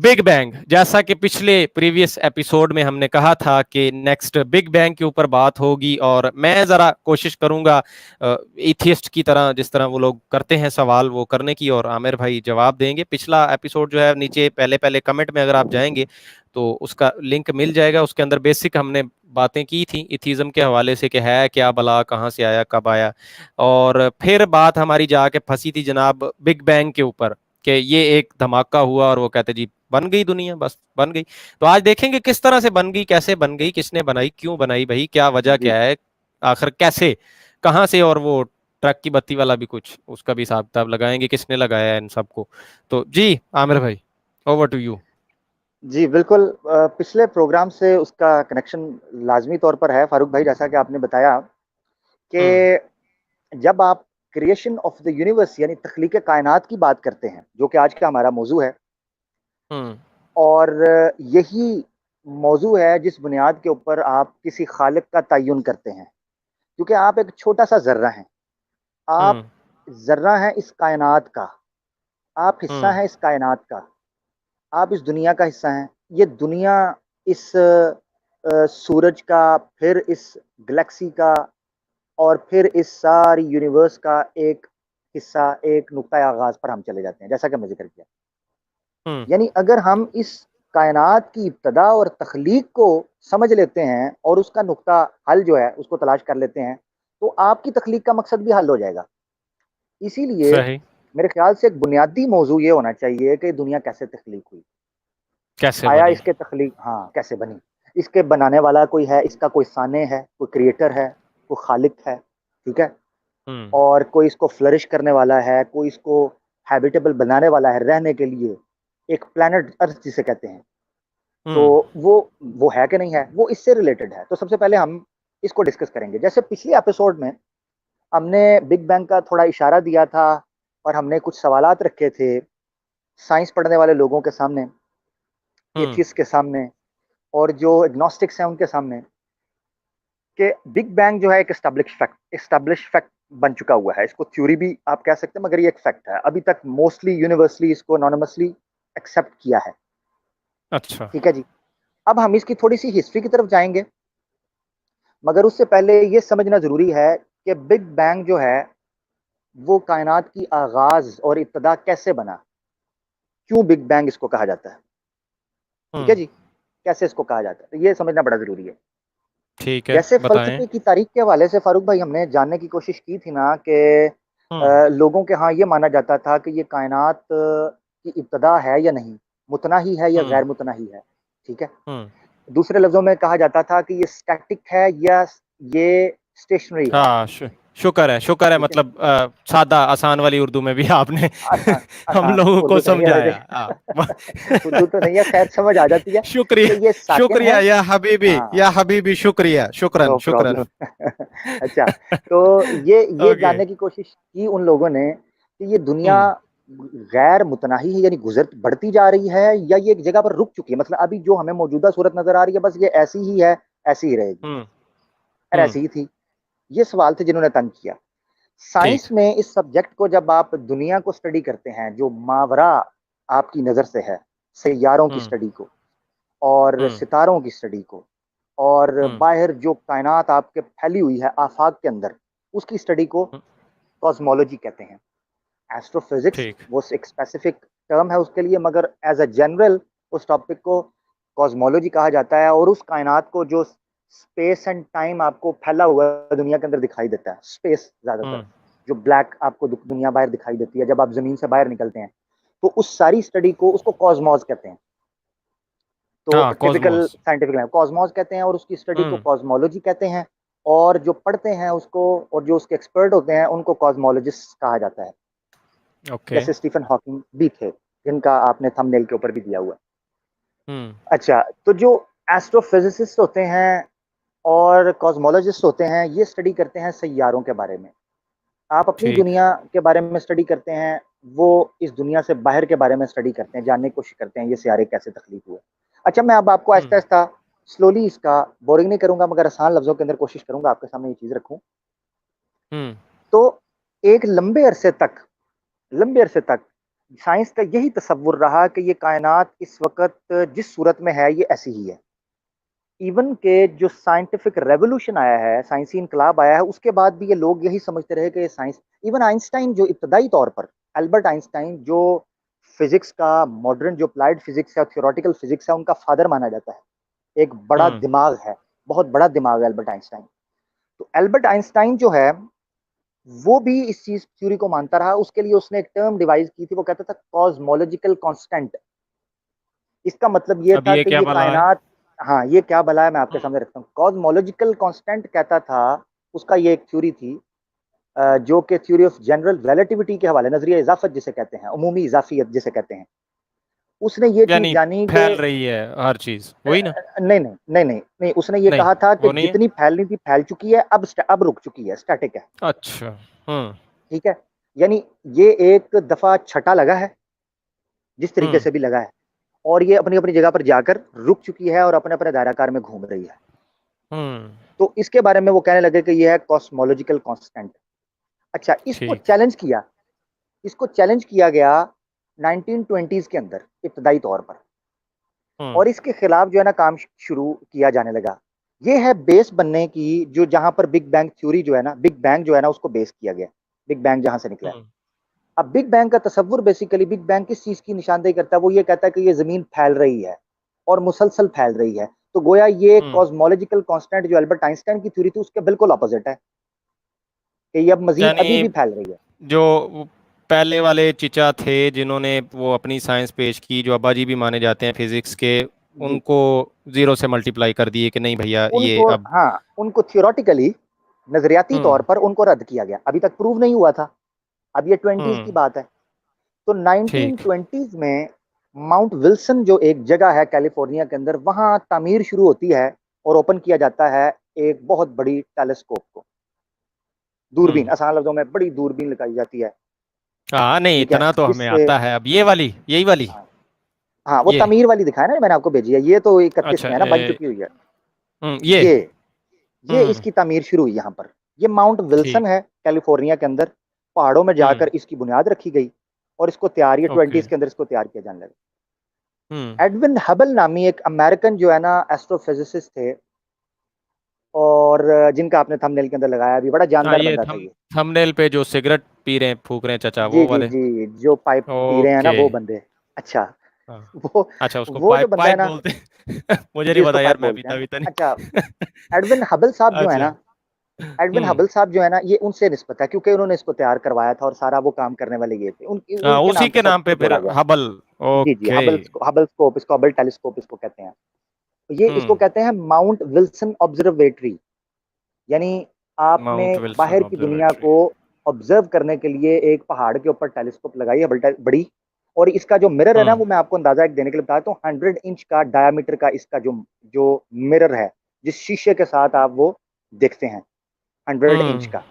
Big bang, जैसा कि पिछले प्रीवियस एपिसोड में हमने कहा था कि नेक्स्ट बिग बैंग के ऊपर बात होगी, और मैं जरा कोशिश करूंगा एथियस्ट की तरह, जिस तरह वो लोग करते हैं सवाल वो करने की, और आमिर भाई जवाब देंगे। पिछला एपिसोड जो है नीचे पहले पहले कमेंट में अगर आप जाएंगे तो उसका लिंक मिल जाएगा। उसके अंदर बेसिक हमने बातें की थी इथिज्म के हवाले से कि है क्या भला, कहाँ से आया, कब आया, और फिर बात हमारी जाके फंसी थी जनाब बिग बैंग के ऊपर कि ये एक धमाका हुआ और वो कहते जी बन गई दुनिया, बस बन गई। तो आज देखेंगे किस तरह से बन गई, कैसे बन गई, किसने बनाई, क्यों बनाई भाई, क्या वजह जी क्या है, आखिर कैसे, कहाँ से, और वो ट्रक की बत्ती वाला भी कुछ उसका भी हिसाब किताब लगाएंगे, किसने लगाया है इन सबको। तो जी आमिर भाई, ओवर टू यू। जी बिल्कुल। पिछले प्रोग्राम से उसका कनेक्शन लाजमी तौर पर है फारूक भाई, जैसा कि आपने बताया हम्म। कि जब आप क्रिएशन ऑफ द यूनिवर्स यानी तख्लीक कायनात की बात करते हैं, जो कि आज का हमारा मौजू है, हम्म। और यही मौजू है जिस बुनियाद के ऊपर आप किसी खालिक का तयन करते हैं, क्योंकि आप एक छोटा सा जर्रा हैं। आप हम्म। जर्रा हैं इस कायनात का, आप हिस्सा हम्म। हैं इस कायनात का, आप इस दुनिया का हिस्सा हैं। ये दुनिया इस सूरज का, फिर इस गैलेक्सी का, और फिर इस सारी यूनिवर्स का एक हिस्सा, एक नुक्ता आगाज पर हम चले जाते हैं, जैसा कि मैं जिक्र किया। हम्म। यानी अगर हम इस कायनात की इब्तदा और तख्लीक को समझ लेते हैं और उसका नुक्ता हल जो है उसको तलाश कर लेते हैं, तो आपकी तख्लीक का मकसद भी हल हो जाएगा। इसीलिए सही। मेरे ख्याल से एक बुनियादी मौजू ये होना चाहिए कि दुनिया कैसे तख्लीक हुई, कैसे आया बनी। इसके तख्लीक, हाँ कैसे बनी, इसके बनाने वाला कोई है, इसका कोई साने है, कोई क्रिएटर है, कोई खालिक है, ठीक है, हम्म। और कोई इसको फ्लरिश करने वाला है, कोई इसको हैबिटेबल बनाने वाला है रहने के लिए, एक प्लेनेट अर्थ जिसे कहते हैं। तो हम्म। वो है कि नहीं है, वो इससे रिलेटेड है। तो सबसे पहले हम इसको डिस्कस करेंगे। जैसे पिछले एपिसोड में हमने बिग बैंग का थोड़ा इशारा दिया था, और हमने कुछ सवालात रखे थे साइंस पढ़ने वाले लोगों के सामने, हम्म। एथियस्ट के सामने, और जो एग्नोस्टिक्स हैं उनके सामने, कि बिग बैंग जो है एक एस्टेब्लिश फैक्ट बन चुका हुआ है। इसको थ्योरी भी आप कह सकते हैं, मगर ये एक फैक्ट है। अभी तक मोस्टली यूनिवर्सली इसको एनोनिमसली एक्सेप्ट किया है। अच्छा। ठीक है जी। अब हम इसकी थोड़ी सी हिस्ट्री की तरफ जाएंगे, मगर उससे पहले ये समझना जरूरी है कि बिग बैंग जो है वो कायनात की आगाज और इब्तदा कैसे बना, क्यों बिग बैंग इसको कहा जाता है। ठीक है हम्म। जी, कैसे इसको कहा जाता है, तो ये समझना बड़ा जरूरी है। ठीक है, जैसे बताएं। फलसफे की तारीख के हवाले से फारूक भाई हमने जानने की कोशिश की थी ना कि हम्म। लोगों के यहाँ ये माना जाता था कि ये कायनात की इब्तदा है या नहीं, मुतनाही है या हम्म। गैर मुतनाही है। ठीक है। हम्म। दूसरे लफ्जों में कहा जाता था कि ये स्टैटिक है या ये स्टेशनरी है। हाँ, शुक्र है, शुक्र है, ठीक है। मतलब सादा आसान वाली उर्दू में भी आपने आसान, हम आसान लोगों को उर्दू तो नहीं है समझाया। वैसे उर्दू तो नहीं है, खैर समझ आ जाती है शुक्रिया, कि ये साकिन है। शुक्रिया या हबीबी, हाँ, या हबीबी, शुक्रिया, शुक्रन नो शुक्रन। प्रॉब्लम अच्छा, तो ये ओके। जानने की कोशिश की उन लोगों ने कि ये दुनिया हम्म। गैर मुतनाही है, यानी गुजर बढ़ती जा रही है, या ये एक जगह पर रुक चुकी है। मतलब अभी जो हमें मौजूदा सूरत नजर आ रही है, बस ये ऐसी ही है, ऐसी ही रहेगी। हम्म। और हम्म। ऐसी ही थी। ये सवाल थे जिन्होंने तंग किया। साइंस ठीक। में इस सब्जेक्ट को जब आप दुनिया को स्टडी करते हैं, जो मावरा आपकी नज़र से है, सैयारों की हम्म। स्टडी को, और हम्म। सितारों की स्टडी को, और हम्म। बाहर जो कायनात आपके फैली हुई है आफाक के अंदर, उसकी स्टडी को हम्म। कॉस्मोलॉजी कहते हैं। एस्ट्रोफिजिक्स ठीक। वो एक स्पेसिफिक टर्म है उसके लिए, मगर एज अ जनरल उस टॉपिक को कॉस्मोलॉजी कहा जाता है। और उस कायनात को जो स्पेस एंड टाइम आपको फैला हुआ दुनिया के अंदर दिखाई देता है, स्पेस ज्यादातर, हम्म। जो ब्लैक आपको दुनिया बाहर दिखाई देती है जब आप जमीन से बाहर निकलते हैं, तो उस सारी स्टडी को उसको कॉस्मॉस कहते हैं। तो हाँ, typical Cosmos. Scientific name Cosmos कहते हैं, और उसकी स्टडी को हम्म। कॉस्मोलॉजी कहते हैं। और जो पढ़ते हैं उसको, और जो उसके एक्सपर्ट होते हैं उनको कॉस्मोलॉजिस्ट कहा जाता है। ओके। जैसे स्टीफन हॉकिंग भी थे, जिनका आपने थंबनेल के ऊपर भी दिया हुआ है। हम्म। अच्छा, तो जो एस्ट्रोफिजिसिस्ट होते हैं और कॉस्मोलॉजिस्ट होते हैं, ये स्टडी करते हैं सैयारों के बारे में। आप अपनी ठीक। दुनिया के बारे में स्टडी करते हैं, वो इस दुनिया से बाहर के बारे में स्टडी करते हैं, जानने की कोशिश करते हैं ये सियारे कैसे तख्लीक हुए। अच्छा, मैं अब आपको आहिस्ता हम्म। आहिस्ता स्लोली, इसका बोरिंग नहीं करूंगा, मगर आसान लफ्जों के अंदर कोशिश करूंगा आपके सामने ये चीज रखूं। हम्म। तो एक लंबे अरसे तक साइंस का यही तसव्वुर रहा कि ये कायनात इस वक़्त जिस सूरत में है, ये ऐसी ही है। इवन के जो साइंटिफिक रेवोल्यूशन आया है, साइंसी इनकलाब आया है, उसके बाद भी ये लोग यही समझते रहे कि ये साइंस, इवन आइंस्टाइन जो इब्तदाई तौर पर, एल्बर्ट आइंस्टाइन जो फिज़िक्स का मॉडर्न जो अप्लाइड फिज़िक्स है और थ्योरेटिकल फिज़िक्स है, उनका फादर माना जाता है। एक बड़ा हम्म। दिमाग है, बहुत बड़ा दिमाग है एल्बर्ट आइंस्टाइन। तो एल्बर्ट आइंस्टाइन जो है, वो भी इस चीज़ थ्योरी को मानता रहा। उसके लिए उसने एक टर्म डिवाइस की थी, वो कहता था कॉस्मोलॉजिकल कांस्टेंट। इसका मतलब ये अब था ये कि क्या ये भला है? कायनात, हाँ, ये क्या भला है, मैं आपके हम्म। सामने रखता हूँ। कॉस्मोलॉजिकल कांस्टेंट कहता था, उसका ये एक थ्योरी थी, जो कि थ्योरी ऑफ जनरल रिलेटिविटी के हवाले, नजरिया इजाफत जिसे कहते हैं, उमूमी इजाफियत जिसे कहते हैं, उसने ये चीज यानी जानी कि फैल रही है हर चीज, वही ना? नहीं नहीं नहीं नहीं नहीं, उसने ये नहीं, कहा था कि वो नहीं है। जितनी फैलनी थी फैल चुकी है, अब रुक चुकी है, स्टैटिक है। अच्छा। हम्म। ठीक है, यानी ये एक दफा छटा लगा है, जिस तरीके हम्म। से भी लगा है, और ये अपनी अपनी जगह पर जाकर रुक चुकी है और अपने अपने दायराकार में घूम रही है। हम्म। तो इसके बारे में वो कहने लगे कि ये है कॉस्मोलॉजिकल कांस्टेंट। अच्छा, इसको ठीक। चैलेंज किया, इसको चैलेंज किया गया 1920s के अंदर इब्तदाई तौर पर, हम्म। और इसके खिलाफ जो है ना काम शुरू किया जाने लगा। ये है बेस बनने की, जो जहां पर बिग बैंग थ्योरी जो है ना, बिग बैंग जो है ना, उसको बेस किया गया। बिग बैंग जहां से निकला है। हम्म। अब बिग बैंग का तस्वुर, बेसिकली बिग बैंग किस चीज की निशानदेही करता है? वो ये कहता है कि ये जमीन फैल रही है और मुसलसल फैल रही है। तो गोया ये हम्म। कॉस्मोलॉजिकल कांस्टेंट जो अल्बर्ट आइंस्टाइन की थ्योरी थी, उसके बिल्कुल अपोजिट है, कि ये अब मजीद अभी यानी भी फैल रही है। जो वो पहले वाले चिचा थे जिन्होंने वो अपनी साइंस पेश की, जो अब्बा जी भी माने जाते हैं फिजिक्स के, जी, उनको जीरो से मल्टीप्लाई कर दिए कि नहीं भैया ये उनको, अब। हाँ, उनको थियोरटिकली, नजरियाती तौर हम्म। पर उनको रद्द किया गया, अभी तक प्रूव नहीं हुआ था। अब ये ट्वेंटीज की हम्म। बात है। तो ठीक। 1920s में माउंट विल्सन जो एक जगह है कैलिफोर्निया के अंदर, वहां तामीर शुरू होती है और ओपन किया जाता है एक बहुत बड़ी टेलीस्कोप को, दूरबीन, हम्म। आसान लफ्जों में बड़ी दूरबीन लगाई जाती है। हाँ, नहीं ठीक है, इतना तो हमें जिससे, आता है। अब ये वाली, यही वाली, हाँ, हाँ, वो ये। तमीर वाली दिखाया ना, मैंने आपको भेजी है, ये तो 31 अच्छा। में है ना, बन चुकी हुई है। ये। ये ये हम्म। इसकी तामीर शुरू हुई यहाँ पर। ये माउंट विल्सन ठीक। है कैलिफोर्निया के अंदर, पहाड़ों में हम्म। जाकर इसकी बुनियाद रखी गई, और इसको तैयार, ये ओके। 20s के अंदर इसको तैयार किया जाने लगा। हम्म। एडविन हबल नामी एक अमेरिकन जो है ना एस्ट्रोफिजिसिस्ट थे, और जिनका आपने थंबनेल के अंदर लगाया, अभी बड़ा हाँ, जानदार ये बंदा था ये। थंबनेल पे जो सिगरेट पी रहे हैं, फूक रहे हैं चाचा, जी वो जी वाले। जी, जो पाइप पी रहे हैं ना, ओके। वो बंदे। अच्छा, हाँ। वो अच्छा, उसको वो जो पाइप बंदा है पाइप ना, बोलते हैं। मुझे जी, नहीं इसको पता यार, पाइप मैं बोलते हैं। पीता पीता अच्छा, नहीं। एडविन हबल साहब जो है अच्छा। ना, एडविन हम्म। हबल साहब जो है ना, ये उनसे निस्बत है, क्योंकि उन्होंने इसको तैयार करवाया था और सारा वो काम करने वाले ये थे, हाँ, उनके उसी नाम पे के सब नाम पे कुछ फिर जोड़ा गया। हबल। जी जी, ओके। हबल स्कोप, इसको हबल टेलीस्कोप इसको कहते हैं। तो ये इसको हम्म। कहते हैं माउंट विल्सन ऑब्जर्वेटरी। यानी आपने माउंट विल्सन बाहर की दुनिया ऑब्जर्वेटरी। को ऑब्जर्व करने के लिए एक पहाड़ के ऊपर टेलीस्कोप लगाई है, बड़ी। और इसका जो मिरर है ना, हम्म। वो मैं आपको अंदाजा एक देने के लिए बताता हूँ, 100 इंच का डायामीटर का इसका जो जो मिरर है, जिस शीशे के साथ आप वो देखते हैं, 100 इंच हम्म। का।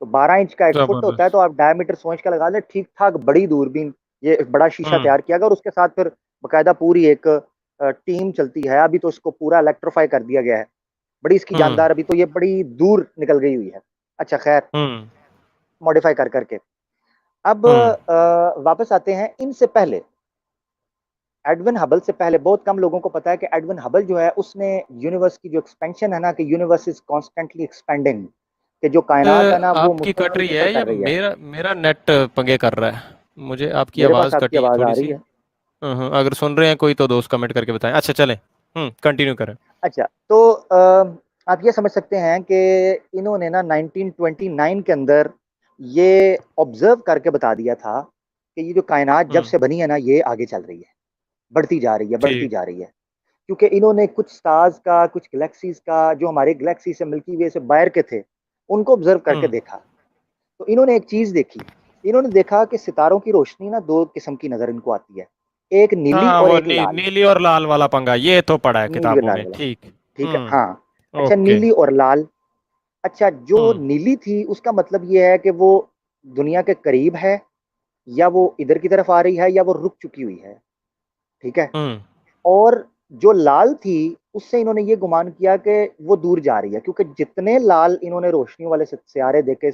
तो 12 इंच का 1 फुट होता है, तो जबरदस्त। आप डायमीटर सोच के लगा लें, ठीक ठाक बड़ी दूरबीन, ये एक बड़ा शीशा हम्म। तैयार किया गया, और उसके साथ फिर बकायदा पूरी एक टीम चलती है। अभी तो इसको पूरा इलेक्ट्रीफाई कर दिया गया है, बड़ी इसकी हम्म। जानदार, अभी तो ये बड़ी दूर निकल गई हुई है। अच्छा, खैर, हम्म। मॉडिफाई कर करके। अब हम्म। वापस आते हैं इनसे पहले, एडविन हबल से पहले बहुत कम लोगों को पता है कि एडविन हबल जो है, उसने यूनिवर्स की जो एक्सपेंशन है ना, कि यूनिवर्स इज कॉन्स्टेंटली एक्सपेंडिंग, कि जो कायनात है ना, वो आपकी कट मुसलसल रही सफर है कर या रही है। मेरा मेरा नेट पंगे कर रहा है? मुझे आपकी मेरे पास आवाज़ आपकी कटी आवाज आ थोड़ी रही सी। है। अगर सुन रहे हैं कोई तो दोस्त कमेंट करके बताएं। अच्छा, चलें। कंटिन्यू करें। अच्छा, तो आप ये समझ सकते हैं कि इन्होंने ना 1929 के अंदर ये ऑब्जर्व करके बता दिया था कि ये जो कायनात जब हम्म। से बनी है ना, ये आगे चल रही है, बढ़ती जा रही है, बढ़ती ठीक। जा रही है। क्योंकि इन्होंने कुछ स्टार्स का, कुछ गैलेक्सीज का, जो हमारे गैलेक्सी से, मिल्की वे से बाहर के थे, उनको ऑब्जर्व करके हम्म। देखा। तो इन्होंने एक चीज देखी, इन्होंने देखा कि सितारों की रोशनी ना दो किस्म की नजर इनको आती है, एक नीली हाँ, और वो एक लाल। नीली और लाल वाला पंगा, ये तो पढ़ा है नीली और किताबों लाल में। वाला, ठीक। ठीक है, हाँ। हम्म। अच्छा, ओके। नीली और लाल। अच्छा, जो हम्म। नीली थी, उसका मतलब ये है कि वो दुनिया के करीब है, या वो इधर की तरफ आ रही है, या वो रुक चुकी हुई है। ठीक है। हम्म। और जो लाल थी, उससे इन्होंने ये गुमान किया कि वो दूर जा रही है, क्योंकि जितने लाल इन्होंने रोशनी वाले सितारे देखे,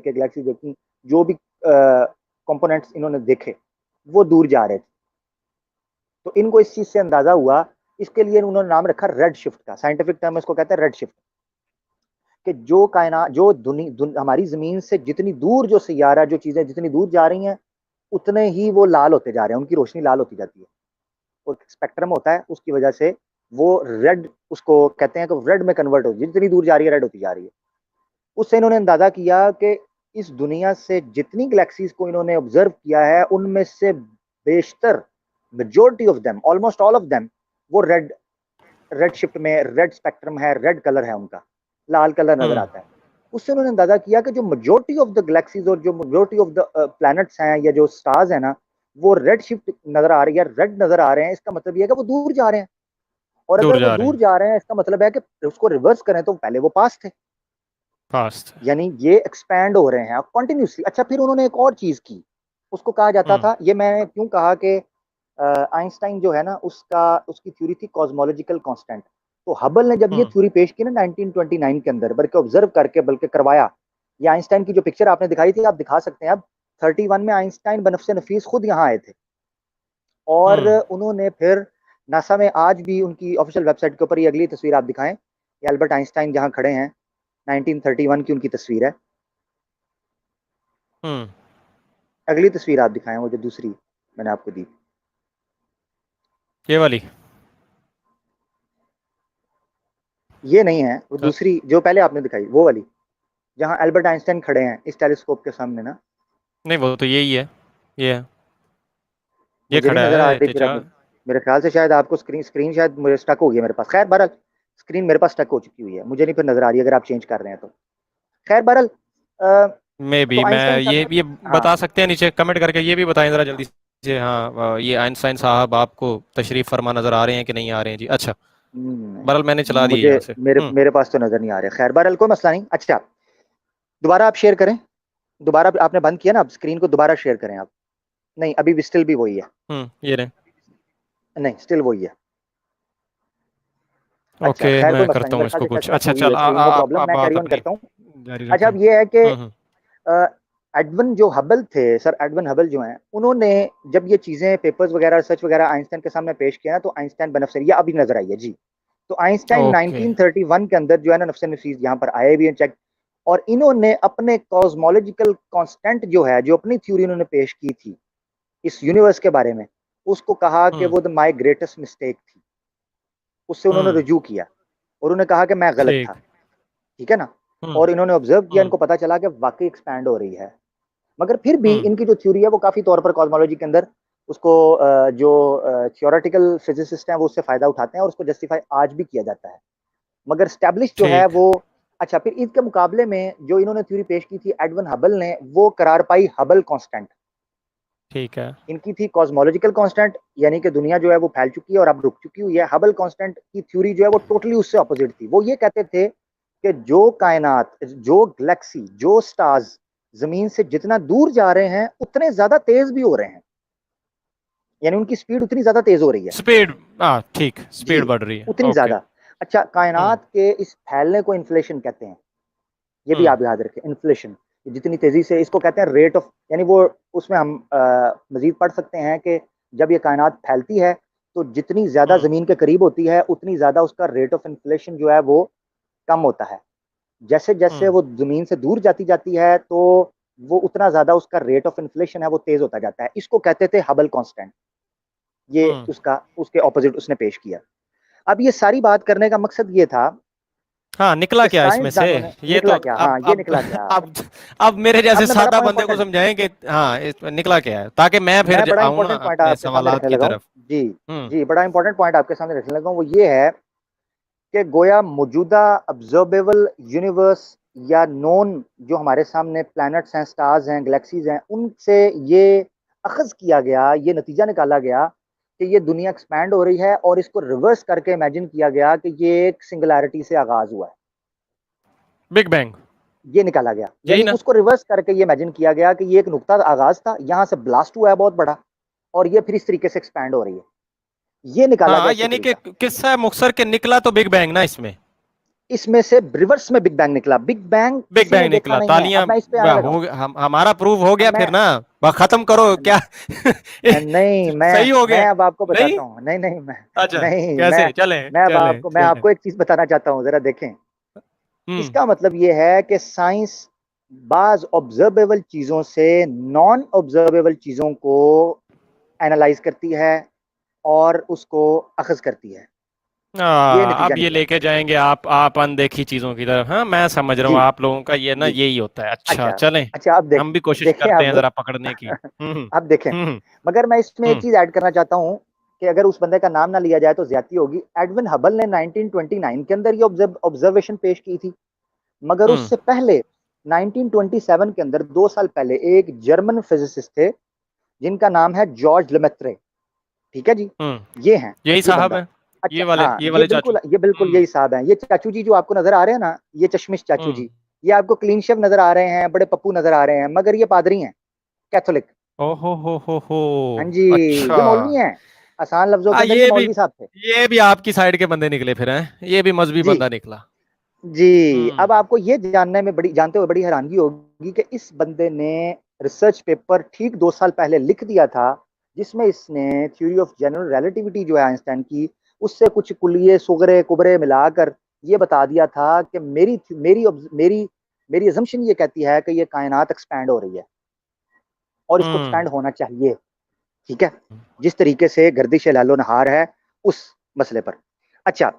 गैलेक्सी देखी, जो भी कंपोनेंट्स इन्होंने देखे, वो दूर जा रहे थे। तो इनको इस चीज से अंदाजा हुआ, इसके लिए उन्होंने नाम रखा रेड शिफ्ट का, साइंटिफिक टर्म इसको कहते हैं रेड शिफ्ट, कि जो कायनात जो हमारी जमीन से जितनी दूर जो सैयारा जो चीजें जितनी दूर जा रही हैं उतने ही वो लाल होते जा रहे हैं, उनकी रोशनी लाल होती जाती है। और स्पेक्ट्रम होता है, उसकी वजह से वो रेड, उसको कहते हैं कि रेड में कन्वर्ट होती है, जितनी दूर जा रही है रेड होती जा रही है। उससे इन्होंने अंदाजा किया कि इस दुनिया से जितनी गैलेक्सीज को इन्होंने ऑब्जर्व किया है उनमें से बेशतर majority of them, almost all of them, वो रेड रेड शिफ्ट में, रेड स्पेक्ट्रम है, रेड कलर है उनका, लाल कलर नजर आता है। उससे उन्होंने अंदाजा किया कि जो मेजोरिटी ऑफ द गैलेक्सीज और जो मेजोरिटी ऑफ द प्लैनेट्स हैं या जो स्टार्स हैं ना, वो रेड शिफ्ट नजर आ रही है, रेड नजर आ रहे हैं। इसका मतलब यह है कि वो दूर जा रहे हैं, और दूर अगर वो जा रहे दूर हैं, जा रहे हैं इसका मतलब है कि उसको रिवर्स करें तो पहले वो पास थे, फास्ट। यानी ये एक्सपैंड हो रहे हैं कंटिन्यूसली। अच्छा, फिर उन्होंने एक और चीज की, उसको कहा जाता था, ये मैंने क्यों कहा कि आइंस्टाइन जो है ना उसकी थ्योरी थी कॉस्मोलॉजिकल कांस्टेंट। तो हबल ने जब ये थ्योरी पेश की ना 1929 के अंदर, बल्कि ऑब्जर्व करके बल्कि करवाया, ये आइंस्टाइन की जो पिक्चर आपने दिखाई थी आप दिखा सकते हैं अब, 31 में आइंस्टाइन बनफसे नफीस खुद यहाँ आए थे, और उन्होंने फिर नासा में आज भी उनकी ऑफिशियल वेबसाइट के ऊपर ये अगली तस्वीर आप दिखाएं, ये अल्बर्ट आइंस्टाइन जहाँ खड़े हैं, 1931 की उनकी तस्वीर है। अगली तस्वीर आप दिखाएं, वो जो दूसरी मैंने आपको दी, ये वाली। ये नहीं है, वो दूसरी जो पहले आपने दिखाई वो वाली, जहां अल्बर्ट आइंस्टाइन खड़े हैं इस टेलीस्कोप के सामने ना। नहीं, वो तो यही है, ये है, ये मुझे नहीं खड़ा नजर आ है रही फिर तेजा। अब, मेरे ख्याल से शायद आपको स्क्रीन स्क्रीन शायद मुझे स्टक हो गई है मेरे पास। खैर बहरहाल स्क्रीन मेरे पास स्टक हो चुकी हुई है, मुझे नहीं फिर नजर आ रही अगर आप चेंज कर रहे हैं तो। खैर बहरहाल मे तो बी मैं आइंस्टाइन साहब, ये हाँ, बता सकते हैं नीचे कमेंट करके, ये भी बताएं जरा जल्दी से। हाँ, ये आइंस्टाइन साहब आपको तशरीफ फरमा नजर आ रहे हैं कि नहीं आ रहे हैं जी? अच्छा, बहरहाल मैंने चला दिया मुझे यहाँ से। मेरे पास तो नजर नहीं आ रहे। खैर बहरहाल कोई मसला नहीं। अच्छा, दोबारा आप शेयर करें, दोबारा आपने बंद किया ना, आप स्क्रीन को दोबारा शेयर करें आप। नहीं, अभी भी स्टिल भी वही है, ये रहे। नहीं स्टिल वही है। अच्छा ओके, खैर कोई मैं मसला नहीं, करता हूँ मेरे ख्याल इसको से कुछ। शायद स्टक अच्छा, हुई हुई चल है स्क्रीन, नो प्रॉब्लम, आप मैं बात कैरी ऑन अपनी करता हूँ। जारी अच्छा, रखें। अब ये है कि एडवन जो हबल थे, सर एडवन हबल जो हैं, उन्होंने जब ये चीजें पेपर्स वगैरह सर्च वगैरह आइंस्टाइन के सामने पेश किया ना, तो आइंस्टाइन बनफसे ये अभी नजर आई है जी। तो आइंस्टाइन ओके। 1931 के अंदर जो है ना नफसे नफीस यहाँ पर आए भी हैं चेक, और इन्होंने अपने कॉस्मोलॉजिकल कांस्टेंट जो है, जो अपनी थ्योरी इन्होंने पेश की थी इस यूनिवर्स के बारे में, उसको कहा कि वो द माई ग्रेटेस्ट मिस्टेक थी। उससे उन्होंने रुजू किया और उन्होंने कहा कि मैं गलत ठीक। था, ठीक है ना। और इन्होंने ऑब्जर्व किया, हम्म इनको पता चला कि वाकई एक्सपैंड हो रही है। मगर फिर भी हम्म इनकी जो थ्योरी है वो काफी तौर पर कॉस्मोलॉजी के अंदर उसको जो थियोरेटिकल फिजिसिस्ट हैं वो उससे फायदा उठाते हैं और उसको जस्टिफाई आज भी किया जाता है, मगर स्टैब्लिश जो है ठीक। वो। अच्छा, फिर इसके मुकाबले में जो इन्होंने थ्योरी पेश की थी एडवन हबल ने, वो करार पाई हबल कांस्टेंट। ठीक है। इनकी थी कॉस्मोलॉजिकल कांस्टेंट, यानी कि दुनिया जो है वो फैल चुकी है और अब रुक चुकी हुई है। हबल कांस्टेंट की थ्योरी जो है वो टोटली उससे अपोजिट थी। वो ये कहते थे कि जो कायनात, जो गैलेक्सी, जो स्टार्स जमीन से जितना दूर जा रहे हैं उतने ज्यादा तेज भी हो रहे हैं, यानी उनकी स्पीड उतनी ज्यादा तेज हो रही है। स्पीड, हाँ ठीक, जी, स्पीड बढ़ रही है। उतनी ओके। ज्यादा। अच्छा, कायनात के इस फैलने को इन्फ्लेशन कहते हैं, ये भी हम्म आप याद रखें, इन्फ्लेशन। जितनी तेजी से इसको कहते हैं रेट ऑफ, यानी वो उसमें हम मजीद पढ़ सकते हैं कि जब ये कायनात फैलती है तो जितनी ज्यादा हम्म जमीन के करीब होती है उतनी ज्यादा उसका रेट ऑफ इन्फ्लेशन जो है वो कम होता है। जैसे जैसे हम्म वो जमीन से दूर जाती जाती है तो वो उतना ज्यादा उसका रेट ऑफ इन्फ्लेशन है वो तेज होता जाता है। इसको कहते थे हबल कांस्टेंट। ये हम्म उसका उसके ऑपोजिट उसने पेश किया। अब ये सारी बात करने का मकसद ये था हाँ, निकला कि क्या इसमें से? साइंसदानों ने, ये तो निकला क्या, हाँ ये अब निकला क्या। अब अब मेरे अब जैसे मैं बड़ा सादा बंदे को इंपॉर्टेंट, समझाएं कि हाँ निकला क्या है, ताकि मैं फिर मैं बड़ा आऊं ना इंपॉर्टेंट पॉइंट अपने आपके सामने सवालात रखने की लगा हूँ। तरफ। जी, हम्म जी, बड़ा इंपॉर्टेंट पॉइंट आपके सामने रखने लगा हूँ, वो ये है कि गोया मौजूदा ऑब्जर्वेबल यूनिवर्स या नोन जो हमारे सामने प्लैनेट्स हैं, स्टार्स हैं, गैलेक्सीज हैं, उनसे ये अखज किया गया, ये नतीजा निकाला गया कि ये दुनिया एक्सपैंड हो रही है, और इसको रिवर्स करके इमेजिन किया गया कि ये एक सिंगुलैरिटी से आगाज हुआ है। बिग बैंग, ये निकाला गया, यही यानी ना? उसको रिवर्स करके ये इमेजिन किया गया कि ये एक नुक्ता आगाज था, यहां से ब्लास्ट हुआ है बहुत बड़ा, और ये फिर इस तरीके से एक्सपैंड हो रही है। ये निकाला गया हाँ, इससे यानी कि तरीका। किस्सा मुख्तसर के निकला तो बिग बैंग ना इसमें। इसमें से रिवर्स में बिग बैंग निकला। बिग बैंग बिग किसी ने बैंग देखा निकला, नहीं है। तालियां। अब मैं इस पे आने लगा हूं। हमारा प्रूव हो अब गया मैं फिर ना। खत्म करो क्या? नहीं, सही हो मैं गया। अब आपको नहीं, बताता हूँ। नहीं नहीं मैं अच्छा, नहीं कैसे? चले चले मैं चले। आपको एक चीज बताना चाहता हूँ, जरा देखें। हम्म। इसका मतलब ये है कि साइंस बाज ऑब्जर्वेबल चीजों से नॉन ऑब्जर्वेबल चीजों को एनालाइज करती है और उसको अखज करती है। ये नतीजा अब ये निकला। लेके जाएंगे आप अनदेखी चीजों की तरफ। हाँ, मैं समझ रहा हूँ, जी आप लोगों का ये ना जी। यही होता है। अच्छा, अच्छा चलें। अच्छा, अब हम भी कोशिश देखें करते हैं अब जरा पकड़ने की। अब देखें। हम्म। मगर मैं इसमें एक हम्म। चीज ऐड करना चाहता हूं कि अगर उस बंदे का नाम ना लिया जाए तो ज्यादती होगी। एडविन हबल ने 1929 के अंदर ये ऑब्जर्वेशन पेश की थी। मगर हम्म। उससे पहले 1927 के अंदर, 2 साल पहले, एक जर्मन फिजिसिस्ट थे जिनका नाम है जॉर्ज लेमेत्रे। ठीक है जी। ये हैं, यही ये साहब बंदा। है। अच्छा हाँ, ये वाले चाचू। ये बिल्कुल यही साहब हैं। ये चाचू जी जो आपको नजर आ रहे हैं ना, ये चश्मिश चाचू हम्म। जी, ये आपको क्लीन शेव नजर आ रहे हैं, बड़े पप्पू नजर आ रहे हैं, मगर ये पादरी हैं, कैथोलिक। ओहो हो। हाँ जी, अच्छा। ये मौलवी हैं। आसान लफ्जों के अंदर ये मौलवी साहब थे। ये भी आपकी साइड के बंदे निकले फिर हैं, ये भी मजहबी जी बंदा निकला। जी। अब हम्म। आपको ये जानते हुए बड़ी हैरानगी होगी कि इस बंदे ने रिसर्च पेपर ठीक 2 साल पहले लिख दिया था, जिसमें इसने थ्योरी ऑफ जनरल रिलेटिविटी जो है आइंस्टाइन की, उससे कुछ कुलिये सुगरे कुबरे मिलाकर ये बता दिया था कि मेरी मेरी अजम्पशन ये कहती है कि ये कायनात एक्सपैंड हो रही है और इसको हम्म। एक्सपैंड होना चाहिए। ठीक है, जिस तरीके से गर्दिश लैलो नहार है उस मसले पर। अच्छा,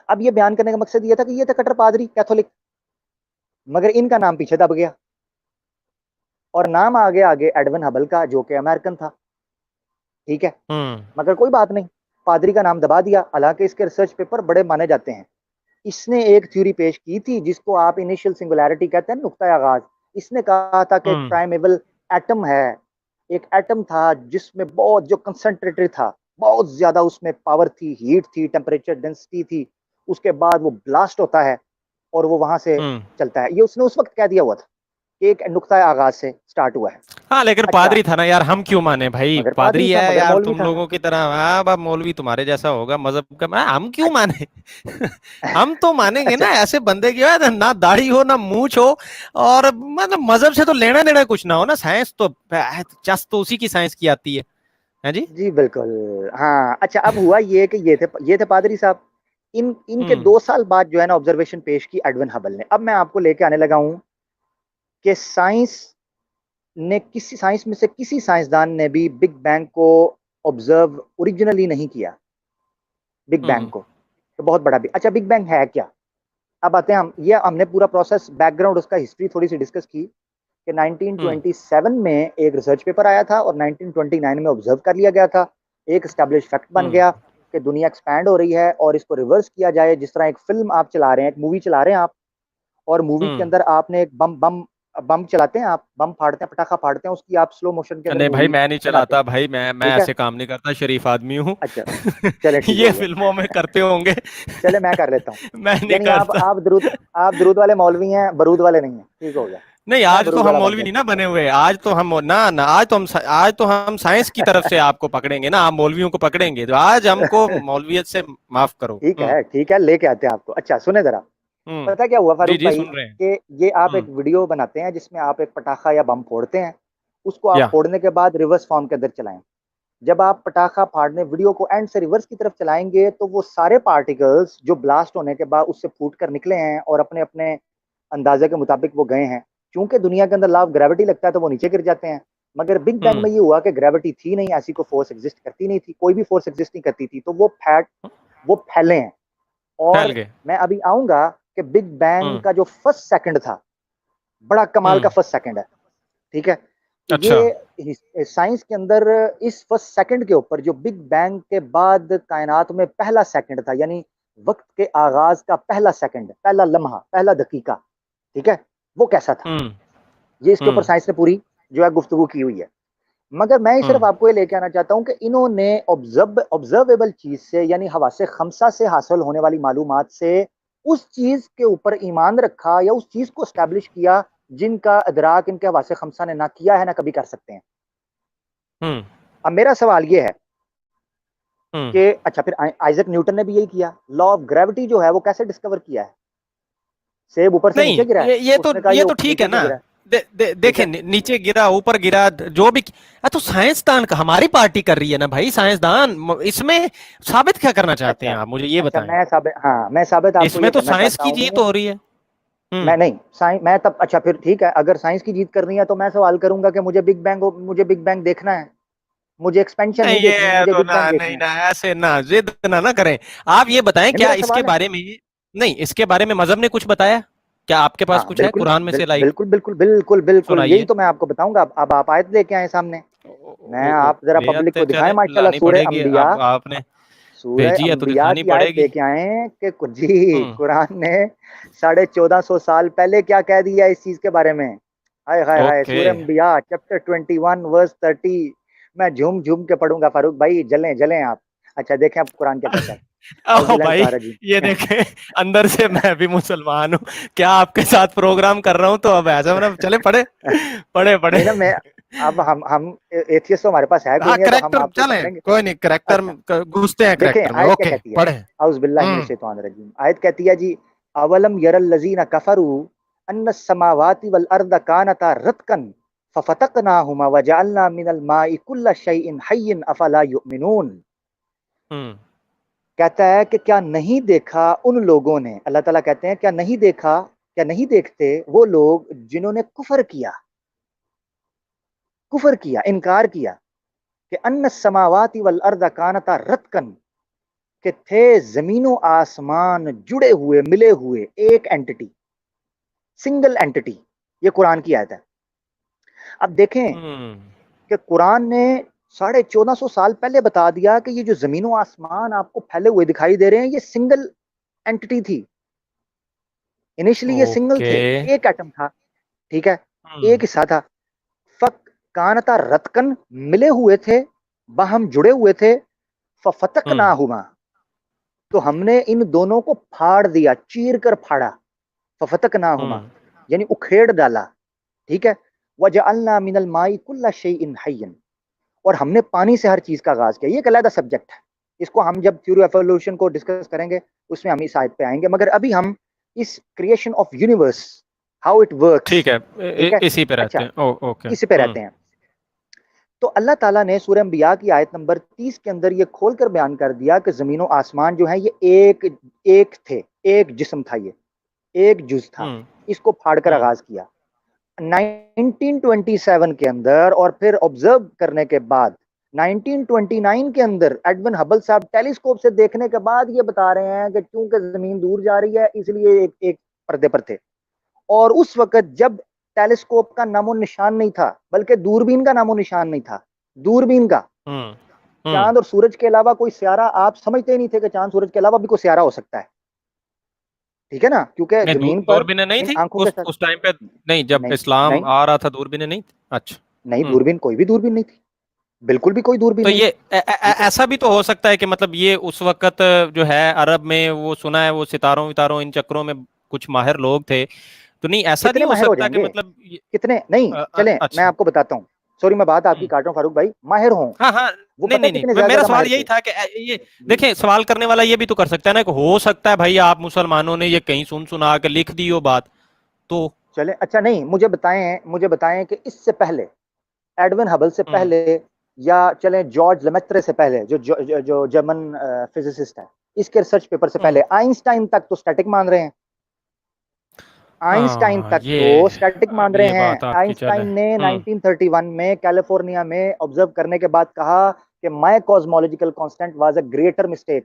अब ये बयान करने का मकसद ये था कि ये थे कट्टर पादरी कैथोलिक, मगर इनका नाम पीछे दब गया और नाम आगे आगे एडविन हबल का, जो कि अमेरिकन था। ठीक है, हम्म। मगर कोई बात नहीं, पादरी का नाम दबा दिया, हालांकि इसके रिसर्च पेपर बड़े माने जाते हैं। इसने एक थ्योरी पेश की थी जिसको आप इनिशियल सिंगुलैरिटी कहते हैं, नुक्ता आगाज। इसने कहा था कि एक हम्म। प्राइमेबल एटम है, एक एटम था जिसमें बहुत जो कंसंट्रेटेड था, बहुत ज्यादा उसमें पावर थी, हीट थी, टेम्परेचर डेंसिटी थी। उसके बाद वो ब्लास्ट होता है और वो वहां से हम्म। चलता है। ये उसने उस वक्त कह दिया हुआ था कि एक नुक्ता आगाज से स्टार्ट हुआ है। हाँ, लेकिन अच्छा, पादरी था ना यार, हम क्यों माने भाई? मगर पादरी पादरी था, है मगर यार, मौलवी तुम था। लोगों की तरह। हाँ, अब मौलवी तुम्हारे जैसा होगा मजहब का, हम क्यों अच्छा माने? हम तो मानेंगे अच्छा ना ऐसे बंदे की यार, ना दाढ़ी हो ना मूछ हो, और मतलब मजहब से तो लेना देना कुछ ना हो ना। साइंस तो जस्ट तो उसी की साइंस की आती है जी। जी, बिल्कुल। हाँ, अच्छा, अब हुआ ये कि ये थे पादरी साहब। इनके हम्म। 2 साल बाद जो है ना ऑब्जर्वेशन पेश की एडविन हबल ने। अब मैं आपको लेके आने लगा हूं कि साइंस में से किसी साइंसदान ने भी बिग बैंग को ऑब्जर्व ओरिजिनली नहीं किया, बिग बैंग हम्म। को। तो बहुत बड़ा भी। अच्छा, बिग बैंग है क्या? अब आते हैं हम, ये हमने पूरा प्रोसेस, बैकग्राउंड, उसका हिस्ट्री थोड़ी सी डिस्कस की कि हम्म। 1927 में एक रिसर्च पेपर आया था और 1929 में ऑब्जर्व कर लिया गया था। एक स्टैब्लिश फैक्ट बन हम्म। गया कि दुनिया एक्सपैंड हो रही है और इसको रिवर्स किया जाए। जिस तरह एक फिल्म आप चला रहे हैं, एक मूवी चला रहे हैं आप, और मूवी के हम्म। अंदर आपने एक बम बम बम चलाते हैं, आप बम फाड़ते हैं, पटाखा फाड़ते हैं, उसकी आप स्लो मोशन के अंदर नहीं भाई, मूवी मैं नहीं बनाते हैं। चलाता भाई, मैं ठीक है, ऐसे काम नहीं करता, शरीफ आदमी हूँ। अच्छा, चले ठीक हो ये गया। फिल्मों में करते होंगे। चले मैं कर लेता हूँ। मैं नहीं यानी करता। आप दरूद वाले मौलवी हैं, बरूद वाले नहीं हैं। ठीक हो गया, नहीं, मैं आज तो बरूद हम वाला बन मौलवी गया। नहीं ना बने हुए। आज तो हम ना ना आज तो हम साइंस की तरफ से आपको पकड़ेंगे ना, आप मौलवियों को पकड़ेंगे, तो आज हमको मौलवियत से माफ करो। ठीक है, लेके आते हैं आपको। अच्छा, सुने जरा। हम्म। पता क्या हुआ जी फारूक जी, भाई, सुन रहे हैं। कि ये आप एक हम्म। वीडियो बनाते हैं जिसमें आप एक पटाखा या बम फोड़ते हैं। उसको आप या फोड़ने के बाद रिवर्स फॉर्म के अंदर चलाएं। जब आप पटाखा फाड़ने वीडियो को एंड से रिवर्स की तरफ चलाएंगे तो वो सारे पार्टिकल्स जो ब्लास्ट होने के बाद उससे फूट कर निकले हैं और अपने अपने अंदाजे के मुताबिक वो गए हैं। क्योंकि दुनिया के अंदर लॉ ऑफ ग्रेविटी लगता है तो वो नीचे गिर जाते हैं। मगर बिग बैंग हम्म। में ये हुआ कि ग्रेविटी थी नहीं, ऐसी कोई फोर्स एग्जिस्ट करती नहीं थी, कोई भी फोर्स एग्जिस्ट नहीं करती थी, तो वो फैले हैं। फैल और गए। मैं अभी आऊंगा कि बिग बैंग हम्म। का जो फर्स्ट सेकंड था, बड़ा कमाल का हम्म। फर्स्ट सेकंड है। ठीक है, अच्छा। ये साइंस के अंदर इस फर्स्ट सेकंड के ऊपर, जो बिग बैंग के बाद कायनात में पहला सेकंड था, यानी वक्त के आगाज का पहला सेकंड, पहला लम्हा, पहला दकीका, ठीक है, वो कैसा था? हम्म। ये इसके ऊपर हम्म। साइंस ने पूरी जो है गुफ्तगू की हुई है। मगर मैं सिर्फ हम्म। आपको ये लेके आना चाहता हूं कि इन्होंने ऑब्जर्वेबल चीज से, यानी हवासे खमसा से हासिल होने वाली मालूमात से उस चीज के ऊपर ईमान रखा या उस चीज को स्टैब्लिश किया जिनका इदराक इनके हवासे खमसा ने ना किया है ना कभी कर सकते हैं। हम्म। अब मेरा सवाल ये है कि अच्छा फिर आइजैक न्यूटन ने भी यही किया। लॉ ऑफ ग्रेविटी जो है वो कैसे डिस्कवर किया है? सेब ऊपर से नीचे नहीं, गिरा है, उसने कहा ये ये तो ठीक नीचे है क्यों ना। गिरा है? ठीक देखे है। नीचे गिरा ऊपर गिरा जो भी। तो साइंसदान का हमारी पार्टी कर रही है ना भाई, साइंसदान इसमें साबित क्या करना चाहते हैं अच्छा आप, मुझे ये अच्छा, बताएं। मैं साबित आपको इसमें ये तो करना साइंस चाहता की जीत हूँ। हो रही है। मैं नहीं साइंस, मैं तब अच्छा फिर ठीक है, अगर साइंस की जीत करनी है तो मैं सवाल करूंगा कि मुझे बिग बैंग देखना है, मुझे एक्सपेंशन नहीं नहीं देखनी, ये मुझे तो बिग बैंग ना, देखना नहीं है। ना, ऐसे ना जिद ना करें। आप ये बताएं, ये क्या मेरा इसके सवाल है। बारे में नहीं, इसके बारे में मजहब ने कुछ बताया? क्या आपके पास हाँ कुछ है बिल्कुल कुरान में से, लाइक? बिल्कुल बिल्कुल बिल्कुल बिल्कुल, यही सुनाइए। तो मैं आपको बताऊंगा। अब आप आयत लेके आए सामने, मैं आप जरा बेहद पब्लिक को दिखाएं, चले माशाल्लाह लानी सूरह पड़ेगी, अंबिया। अब आपने सूरह भेजी है तो अंबिया दिखानी की आयत पड़ेगी। लेके आए कि जी हम्म। कुरान ने 1450 साल पहले क्या कह दिया इस चीज के बारे में। हाय हाय हाय, ओके। सूरह अंबिया चैप्टर 21 वर्स 30। मैं झूम झूम के पढ़ूंगा फारूक भाई, जलें जलें आप। अच्छा देखें अब कुरान क्या कहता है। ओ औज़ुबिल्लाहि भाई, मिनश रजीम। ये देखें, अंदर से मैं भी मुसलमान हूँ, क्या आपके साथ प्रोग्राम कर रहा हूँ, तो अब ऐसा मतलब चले पढ़े, पढ़े पढ़े। नहीं ना, मैं अब हम एथियस्ट तो हमारे पास है कोई हाँ, नहीं है, तो हम करेक्टर आपको ही चले, पकड़ेंगे। कोई नहीं, करेक्टर अच्छा घुसते हैं देखें करेक्टर में। आयत क्या ओके, कहती है। पढ़े। औज़ बिल्लाहि मिनश शैतानिर रजीम, आयत कहती है जी, अवलम यरल लज़ीना कफरू अन्न समावाति वल अर्द कानता रतकन फफतकनाहुमा वजअलना मिनल माइ कुल्ल शैइन हय्यिन अफला युमिनून। हम्म। कहता है कि क्या नहीं देखा उन लोगों ने, अल्लाह ताला कहते हैं क्या नहीं देखा, क्या नहीं देखते वो लोग जिन्होंने कुफर किया, इनकार किया कि अन्न समावाति वल अर्द कानता रतकन, कि थे जमीनों आसमान जुड़े हुए मिले हुए, एक एंटिटी, सिंगल एंटिटी। ये कुरान की आयत है। अब देखें हम्म। कि कुरान ने 1450 साल पहले बता दिया कि ये जो जमीनों आसमान आपको फैले हुए दिखाई दे रहे हैं, ये सिंगल एंटिटी थी। इनिशियली ये सिंगल ओके। थे, एक एटम था, ठीक है, हम्म। एक हिस्सा था। फक कानता रतकन, मिले हुए थे, बाहम जुड़े हुए थे। फतक ना हम्म। हुआ, तो हमने इन दोनों को फाड़ दिया, चीर कर फाड़ा। फतक ना हुमा हम्म। यानी उखेड़ डाला, ठीक है। वजअलना मिनल माई कुल्ला शैइन हय्यन, और हमने पानी से हर चीज का आगाज किया। ये एक अलग सब्जेक्ट है, इसको हम जब थ्योरी ऑफ एवोल्यूशन को डिस्कस करेंगे उसमें हम इस आयत पे आएंगे, मगर अभी हम इस creation of universe, how it works, ठीक है, ठीक है। इसी पे रहते अच्छा हैं। ओके। इसी पे रहते हैं। तो अल्लाह ताला ने सूरह अंबिया की आयत नंबर 30 के अंदर ये खोलकर बयान कर दिया कि जमीनों आसमान जो है ये एक एक थे, एक जिस्म था, ये एक जुज था। हम्म। इसको फाड़कर हम्म। आगाज किया 1927 के अंदर, और फिर ऑब्जर्व करने के बाद 1929 के अंदर एडविन हबल साहब टेलीस्कोप से देखने के बाद ये बता रहे हैं कि चूंकि जमीन दूर जा रही है इसलिए एक एक पर्दे पर थे। और उस वक्त जब टेलीस्कोप का नामो निशान नहीं था, बल्कि दूरबीन का नामो निशान नहीं था, दूरबीन का, हम्म। हम्म। चांद और सूरज के अलावा कोई सियारा, आप समझते ही नहीं थे कि चांद सूरज के अलावा भी कोई सियारा हो सकता है, ठीक है ना, क्योंकि नहीं, जमीन पर दूरबीनें नहीं इन थी आंखों के साथ। उस टाइम पे? नहीं, जब नहीं इस्लाम नहीं आ रहा था दूरबीनें नहीं थी? अच्छा। नहीं, हम्म। दूरबीन कोई भी दूरबीन नहीं थी, बिल्कुल भी कोई दूरबीन तो नहीं ये थी, ठीक है। ऐसा भी तो हो सकता है कि मतलब ये उस वक्त जो है अरब में, वो सुना है वो सितारों वितारों इन चक्रों में कुछ माहिर लोग थे, तो नहीं ऐसा नहीं कितने हो माहिर हो सकता कि जाएंगे, मतलब कितने नहीं, चलें मैं अच्छा। आपको बताता हूँ। सॉरी मैं बात आपकी हम्म। काट रहा हूँ फारूक भाई, माहिर हों, हाँ हाँ। वो नहीं पता है नहीं नहीं, कितने ज्यादा मेरा ज्यादा सवाल माहिर यही थे था कि ये जी। देखें, सवाल करने वाला ये भी तो कर सकता है ना कि हो सकता है भाई आप मुसलमानों ने ये कहीं सुन सुना के लिख दी हो बात, तो। चले अच्छा, नहीं मुझे बताएं कि इससे पहले, एडविन हबल से हम्म। पहले, या चलें जॉर्ज लेमेत्रे से पहले, जो जर्मन फिजिसिस्ट है, इसके रिसर्च पेपर से पहले हम्म। आइंस्टाइन तक तो स्टैटिक मान रहे हैं। आइंस्टाइन हाँ, तक तो स्टैटिक मान अब रहे ये बात हैं। आपकी चले। आइंस्टाइन ने 1931 में कैलिफोर्निया में ऑब्जर्व करने के बाद कहा कि my cosmological constant was a greater mistake,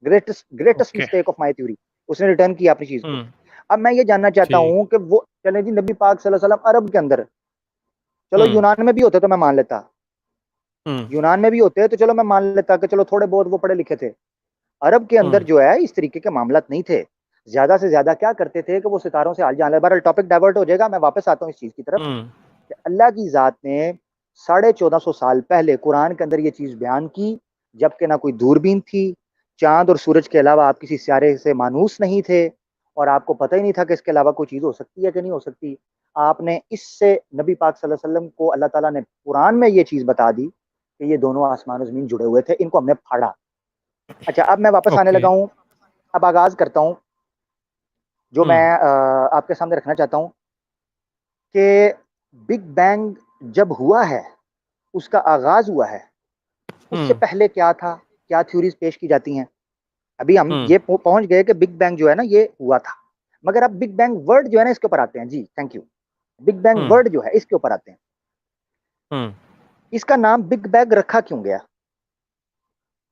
greatest okay. Mistake of my theory. उसने रिटर्न किया अपनी चीज को। हम्म। अब मैं ये जानना चाहता ठीक। हूं कि वो चले जी, नबी पाक सल्लल्लाहु अलैहि वसल्लम अरब के अंदर, चलो हम्म। यूनान में भी होते तो मैं मान लेता, हम्म। यूनान में भी होते तो चलो मैं मान लेता कि चलो थोड़े बहुत वो पढ़े लिखे थे। अरब के अंदर हम्म। जो है इस तरीके के मामलात नहीं थे। ज्यादा से ज्यादा क्या करते थे कि वो सितारों से हाल जान ले। बहरहाल टॉपिक डाइवर्ट हो जाएगा, मैं वापस आता हूँ इस चीज की तरफ हम्म। कि अल्लाह की जात ने 1450 साल पहले कुरान के अंदर ये चीज बयान की, जबकि ना कोई दूरबीन थी, चांद और सूरज के अलावा आप किसी सियारे से मानूस नहीं थे, और आपको पता ही नहीं था कि इसके अलावा कोई चीज हो सकती है कि नहीं हो सकती। आपने इससे नबी पाक सल्लल्लाहु अलैहि वसल्लम को अल्लाह ताला ने कुरान में ये चीज बता दी कि ये दोनों आसमान और जमीन जुड़े हुए थे, इनको हमने फाड़ा। अच्छा, अब मैं वापस आने ओके। लगा हूँ। अब आगाज करता हूँ जो मैं हम्म। आपके सामने रखना चाहता हूँ कि बिग बैंग जब हुआ है, उसका आगाज हुआ है, उससे हम्म। पहले क्या था, क्या थ्योरीज पेश की जाती हैं। अभी हम हम्म। ये पहुंच गए कि बिग बैंग जो है ना ये हुआ था, मगर अब बिग बैंग वर्ड जो है ना इसके ऊपर आते हैं। जी thank you. Big bang hmm. Word जो है इसके ऊपर आते हैं। हम्म। इसका नाम बिग बैंग रखा क्यों गया,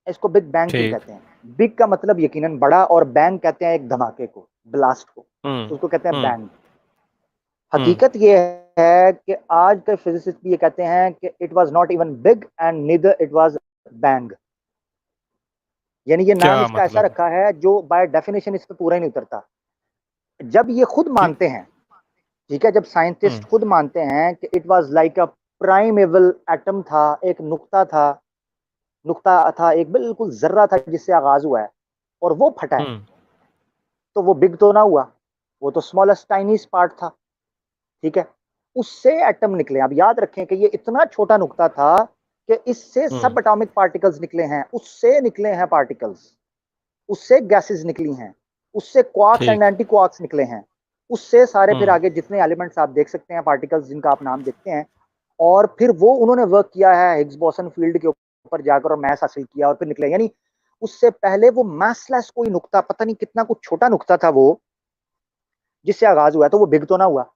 इसको बिग बैंग क्यों ठीक। कहते हैं? बिग का मतलब यकीनन बड़ा, और बैंग कहते हैं एक धमाके को, ब्लास्ट को, हम्म। तो उसको कहते हैं हम्म। बैंग। हम्म। हकीकत ये है कि आज के फिजिसिस्ट भी ये कहते हैं कि it was not even big and neither it was bang. यानी ये नाम क्या इसका ऐसा मतलब? रखा है जो बाय डेफिनेशन इस पे पूरा ही नहीं उतरता। जब ये खुद क्यों? मानते हैं, ठीक है, जब साइंटिस्ट हम्म। खुद मानते हैं कि it was like a primeval atom था, एक नुक्ता था, एक बिल्कुल जर्रा था जिससे आगाज हुआ है, और वो फटा है, हम्म। तो वो बिग तो ना हुआ, वो तो स्मॉलेस्ट टाइनीस्ट पार्ट था। ठीक है, उससे एटम निकले। अब याद रखें कि ये इतना छोटा नुक्ता था कि इससे हम्म। सब एटॉमिक पार्टिकल्स निकले हैं, उससे निकले हैं पार्टिकल्स, उससे गैसेस निकली हैं, उससे क्वार्क्स एंड ठीक। एंटी क्वार्क्स निकले हैं, उससे सारे फिर हम्म। आगे जितने एलिमेंट्स आप देख सकते हैं, पार्टिकल्स जिनका आप नाम देखते हैं, और फिर वो उन्होंने वर्क किया है हिग्स बोसन फील्ड के ऊपर जाकर और मैथ हासिल किया और फिर निकले। यानी उससे पहले वो मैथलेस कोई नुक्ता, पता नहीं कितना कुछ छोटा नुक्ता था वो, जिससे आगाज हुआ, तो वो बिग तो ना हुआ।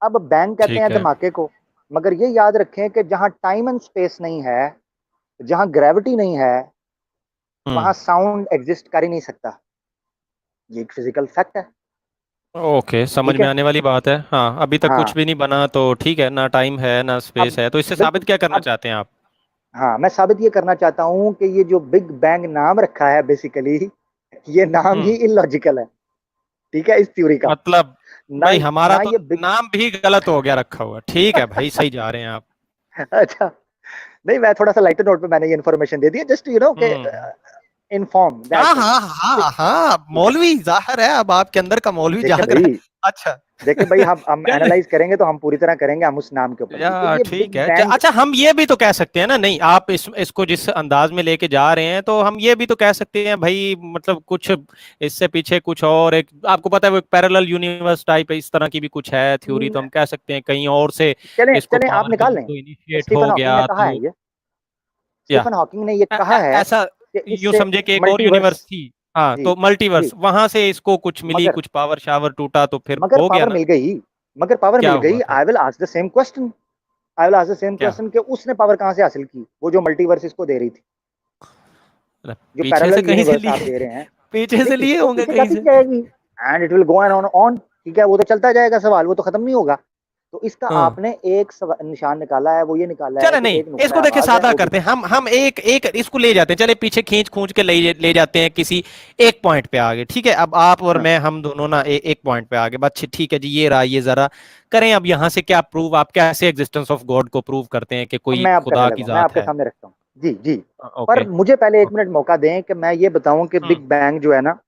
अब बैंग कहते ठीक हैं है। धमाके को, मगर ये याद रखें कि जहां टाइम एंड स्पेस नहीं है, जहां ग्रेविटी नहीं है, हम्म। वहां साउंड एग्जिस्ट कर ही नहीं सकता। ये एक फिजिकल फैक्ट है। ओके, समझ ठीक में है। आने वाली बात है। हाँ, अभी तक कुछ हाँ। भी नहीं बना तो ठीक है, ना टाइम है ना स्पेस अब है, तो इससे साबित बिल्कुल। क्या करना अब चाहते हैं आप? हाँ, मैं साबित ये करना चाहता हूं कि ये जो बिग बैंग नाम रखा है बेसिकली, ये नाम ही हम्म। इलॉजिकल है। ठीक है, इस थ्योरी का। मतलब ना भाई हमारा ना तो ये बिग नाम भी गलत हो गया रखा हुआ। ठीक है भाई, सही जा रहे हैं आप। अच्छा, नहीं, मैं थोड़ा सा लाइटर नोट पे मैंने ये इन्फॉर्मेशन दे दी, जस्ट के हम्म। इन्फॉर्म, हाँ दैट्स इट। हाँ हाँ हाँ, ठीक है। मौलवी जाहिर है, अब आपके अंदर का मौलवी देखे जाग रहा भाई, है। अच्छा। देखे भाई, हम चले। एनालाइज करेंगे तो हम पूरी तरह करेंगे हम उस नाम के ऊपर भी। तो या ये बिग ठीक है। बैंग। अच्छा, हम ये भी तो कह सकते हैं ना, नहीं आप इसको जिस अंदाज में लेके जा रहे हैं, तो हम ये भी तो कह सकते हैं भाई, मतलब कुछ इससे पीछे कुछ और एक, आपको पता है वो एक पैरेलल यूनिवर्स टाइप इस तरह की भी कुछ है थ्योरी, तो हम कह सकते हैं कहीं और से चलें इसको चलें, आप पावर निकाल कहीं लें। तो इनिशिएट स्टीफन हो हॉकिंग ने गया कहा तो। है ये, या स्टीफन हॉकिंग ने ये कहा है ऐसा कि यूं इससे समझे कि एक और मल्टीवर्स। यूनिवर्स थी। हाँ, जी तो जी। मल्टीवर्स वहां से इसको कुछ मिली, मगर कुछ पावर शावर टूटा तो फिर मगर हो गया पावर ना। मिल गई, मगर पावर क्या मिल हुआ गई। फिर? I will ask the same question, I will ask the same क्या? क्वेश्चन कि उसने पावर कहां से हासिल की, वो जो मल्टीवर्स इसको दे रही थी, मतलब जो पीछे से पैरेलल कहीं से यूनिवर्स आप लिए? दे रहे हैं। पीछे नहीं, से पीछे लिए तो होंगे पीछे कहीं जाती से। जाएगी, and it will go on. ठीक है, वो तो चलता जाएगा सवाल, वो तो खत्म नहीं होगा। तो इसका हाँ। आपने एक निशान निकाला है, वो ये निकाला है चले कि नहीं, एक नुक्ता इसको देखे आगाज है, सादा वो भी। करते हैं, हम एक एक इसको ले जाते हैं, चले पीछे खींच खूंच के ले जाते हैं किसी एक पॉइंट पे आगे। ठीक है, अब आप और हाँ, मैं हम दोनों ना एक पॉइंट पे आगे, बस ठीक है जी, ये रहा, ये जरा करें अब यहाँ से क्या प्रूव, आप कैसे एग्जिस्टेंस ऑफ गॉड को प्रूव करते हैं कि अब कोई मैं अब करने खुदा की लगा हूं, मैं जात आपके है? सामने रखता हूँ। जी जी। पर ओके। मुझे पहले 1 मिनट मौका दें कि मैं ये बताऊं कि हम्म। बिग बैंग जो है ना,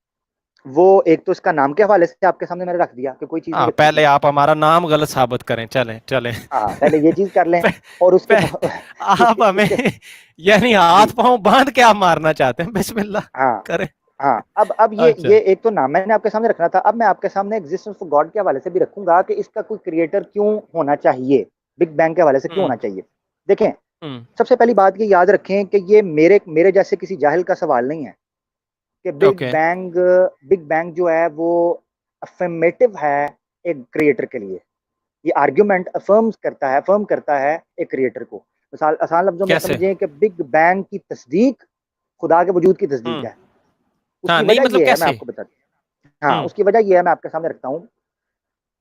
वो एक तो इसका नाम के हवाले से आपके सामने मैंने रख दिया कि कोई चीज नहीं हाँ, रखी थी। पहले आप हमारा नाम गलत साबित करें, चलें चलें। हाँ, पहले ये चीज कर लें। पे, और उसके पे, उसके आप हमें उसके यानी हाथ जी। पांव बांध के आप मारना चाहते हैं, बिस्मिल्लाह हाँ करें। हाँ। अब ये अच्छा। एक तो नाम मैंने आपके सामने रखना था, अब मैं आपके सामने एग्जिस्टेंस ऑफ गॉड के हवाले से भी रखूंगा कि इसका कोई क्रिएटर क्यों होना चाहिए, बिग बैंग के हवाले से क्यों हम्म। होना चाहिए। देखें, हम्म। सबसे पहली बात ये याद रखें कि ये मेरे मेरे जैसे किसी जाहिल का सवाल नहीं है कि ओके। बिग बैंग जो है वो अफर्मेटिव है एक क्रिएटर के लिए। ये आर्ग्यूमेंट अफर्म करता है एक क्रिएटर को। मिसाल आसान लफ्जों में कैसे? समझें कि बिग बैंग की तस्दीक खुदा के वजूद की तस्दीक हम्म। है। हाँ, उसकी नहीं वजह मतलब ये है, मैं कैसे? आपको बताता हूँ। हाँ, हम्म। उसकी वजह ये है, मैं आपके सामने रखता हूँ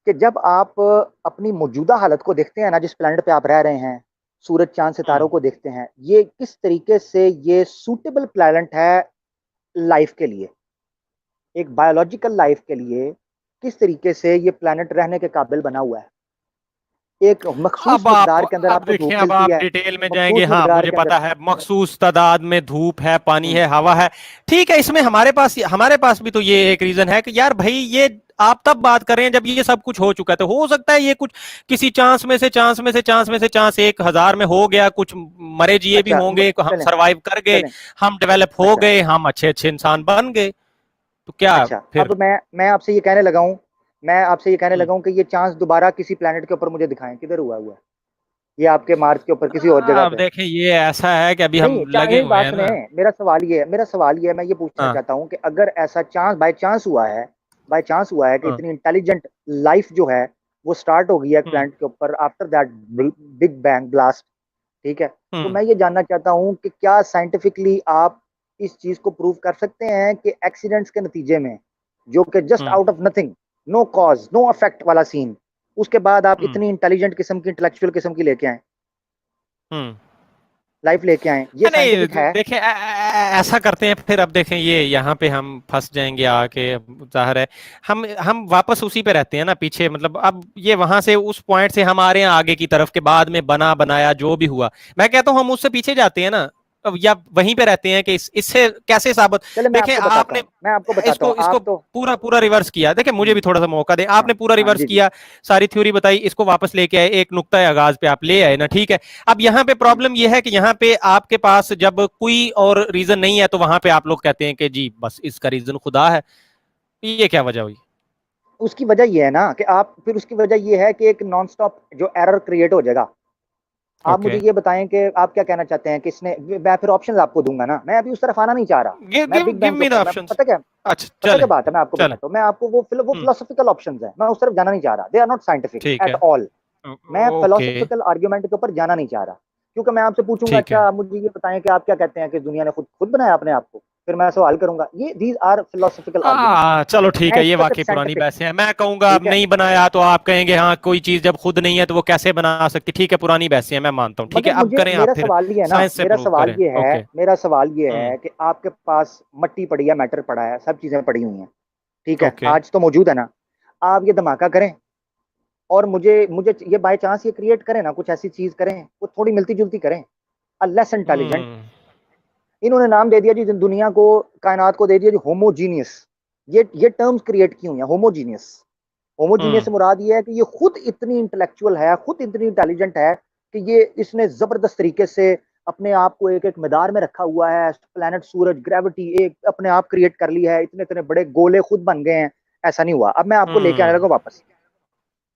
कि जब आप अपनी मौजूदा हालत को देखते हैं ना, जिस प्लेनेट पे आप रह रहे हैं, सूरज चांद सितारों हम्म। को देखते हैं, ये किस तरीके से ये सूटेबल प्लेनेट है लाइफ के लिए, एक बायोलॉजिकल लाइफ के लिए, किस तरीके से ये प्लेनेट रहने के काबिल बना हुआ है। एक मखसूस मकदार के अंदर अब आपको देखिए, धूप अब मिलती आप है, डिटेल में जाएंगे। मखसूस हाँ, मकदार मुझे के अंदर। पता है, मखसूस तादाद में धूप है, पानी हम्म, है, हवा है। ठीक है, इसमें हमारे पास भी तो ये एक रीजन है कि यार भाई, ये आप तब बात कर रहे हैं जब ये सब कुछ हो चुका है। तो हो सकता है ये कुछ किसी चांस एक हजार में हो गया, कुछ मरे जिए भी अच्छा होंगे, हम चलें, सरवाइव कर गए, चलें। हम डेवलप हो अच्छा, गए, हम अच्छे अच्छे इंसान बन गए। तो क्या अच्छा, फिर? अब मैं आपसे ये कहने लगा हूं, मैं आपसे ये कहने हम्म। लगा हूं कि ये चांस दोबारा किसी प्लेनेट के ऊपर मुझे दिखाएं, किधर हुआ है ये? आपके मार्स के ऊपर, किसी और जगह अब पे? देखें, ये ऐसा है कि अभी नहीं, हम लगे नहीं, हुए बात हैं सुने। ना। मेरा सवाल ये है, मैं ये पूछना हाँ, चाहता हूं कि अगर ऐसा चांस बाय चांस हुआ है कि हाँ। इतनी इंटेलिजेंट लाइफ जो है वो स्टार्ट हो गई है हम्म, प्लैनेट के ऊपर after that big bang blast, ठीक है? तो हम्म, मैं ये जानना चाहता हूं कि क्या साइंटिफिकली आप इस चीज को प्रूव कर सकते हैं कि एक्सीडेंट्स के नतीजे में, जो कि just hmm, out of nothing, no cause no effect वाला सीन, उसके बाद आप हम्म। इतनी इंटेलिजेंट किस्म की, इंटेलेक्चुअल किस्म की लेके आए, हम्म। लाइफ लेके आए, ये नहीं, साइंटिफिक है? देखें, ऐसा करते हैं फिर। अब देखें, ये यहाँ पे हम फंस जाएंगे आके। अब जाहिर है, हम वापस उसी पे रहते हैं ना, पीछे। मतलब अब ये वहां से, उस पॉइंट से हम आ रहे हैं आगे की तरफ, के बाद में बना बनाया जो भी हुआ। मैं कहता हूँ हम उससे पीछे जाते हैं ना, अब या वहीं पे रहते हैं कि इससे कैसे साबित। चलो मैं देखें, आपको बताता आपने हूँ, मैं आपको बताता इसको हूँ, इसको आप तो। पूरा पूरा रिवर्स किया। देखिए, मुझे भी हम्म, थोड़ा सा मौका दें। हाँ, आपने पूरा हाँ रिवर्स जी, जी। किया, सारी थ्योरी बताई, इसको वापस लेके आए, एक नुक्ता आगाज पे आप ले आए ना। ठीक है। अब यहाँ पे हम्म, प्रॉब्लम यह है कि यहाँ पे आपके पास जब कोई और रीजन नहीं है, तो वहां पे आप लोग कहते हैं कि जी बस इसका रीजन खुदा है। ये क्या वजह हुई? उसकी वजह ये है ना कि आप, फिर उसकी वजह ये है कि एक नॉन स्टॉप जो एरर क्रिएट हो जाएगा। आप मुझे ओके। ये बताएं कि आप क्या कहना चाहते हैं, किसने? मैं फिर ऑप्शंस आपको दूंगा ना, मैं अभी उस तरफ आना नहीं चाह रहा। गिव मैं गिव बिग गिव बैंग के मी द ऊपर, मैं ऑप्शंस। पता क्या, अच्छा, पता चले क्या बात है, मैं आपको चले। बताता हूँ। मैं आपको वो हम्म। फिलोसफिकल ऑप्शंस है, मैं उस तरफ जाना नहीं चाह रहा। दे आर नॉट साइंटिफिक ठीक एट है। ऑल। मैं ओके। फिलोसफिकल आर्ग्यूमेंट के ऊपर जाना नहीं चाह रहा, क्योंकि मैं आपसे पूछूंगा, ठीक अच्छा है। आप मुझे ये बताएं कि आप क्या कहते हैं कि दुनिया ने खुद खुद बनाया अपने आप को? फिर मैं सवाल करूंगा, ये दीज आर फिलोसफिकल आर्ग्यूमेंट। चलो ठीक मैं है, इस ये पर सिर्फ वाकई पुरानी साइंटिफिक, बहसें हैं। मैं कहूंगा अब ठीक है? नहीं बनाया, तो आप कहेंगे हाँ, कोई चीज जब खुद नहीं है तो वो कैसे बना सकती। ठीक है, पुरानी बहसें हैं, मैं मानता हूँ। ठीक है, मगर अब मुझे, करें आप मेरा फिर, सवाल ये है ना, साइंस से प्रूव करें। ओके। मेरा सवाल ये हम्म। है कि आपके पास मट्टी पड़ी है, मैटर पड़ा है, सब चीजें पड़ी हुई हैं, ठीक है, ओके। आज तो मौजूद है ना? आप ये धमाका करें और मुझे मुझे ये बाय चांस ये क्रिएट करें ना, कुछ ऐसी चीज करें वो थोड़ी मिलती जुलती करें, लेस इंटेलिजेंट। हम्म। इन्होंने नाम दे दिया जी दुनिया को, कायनात को दे दिया जी होमोजीनियस। ये टर्म्स क्रिएट की हुई हैं, होमोजीनियस। होमोजीनियस हम्म। से मुराद ये है कि ये खुद इतनी इंटेलेक्चुअल है, खुद इतनी इंटेलिजेंट है कि ये, इसने जबरदस्त तरीके से अपने आप को एक एक मैदान में रखा हुआ है। प्लेनेट, सूरज, ग्रेविटी एक अपने आप क्रिएट कर ली है, इतने इतने बड़े गोले खुद बन गए हैं। ऐसा नहीं हुआ। अब मैं आपको लेके आने हम्म। लगा वापस।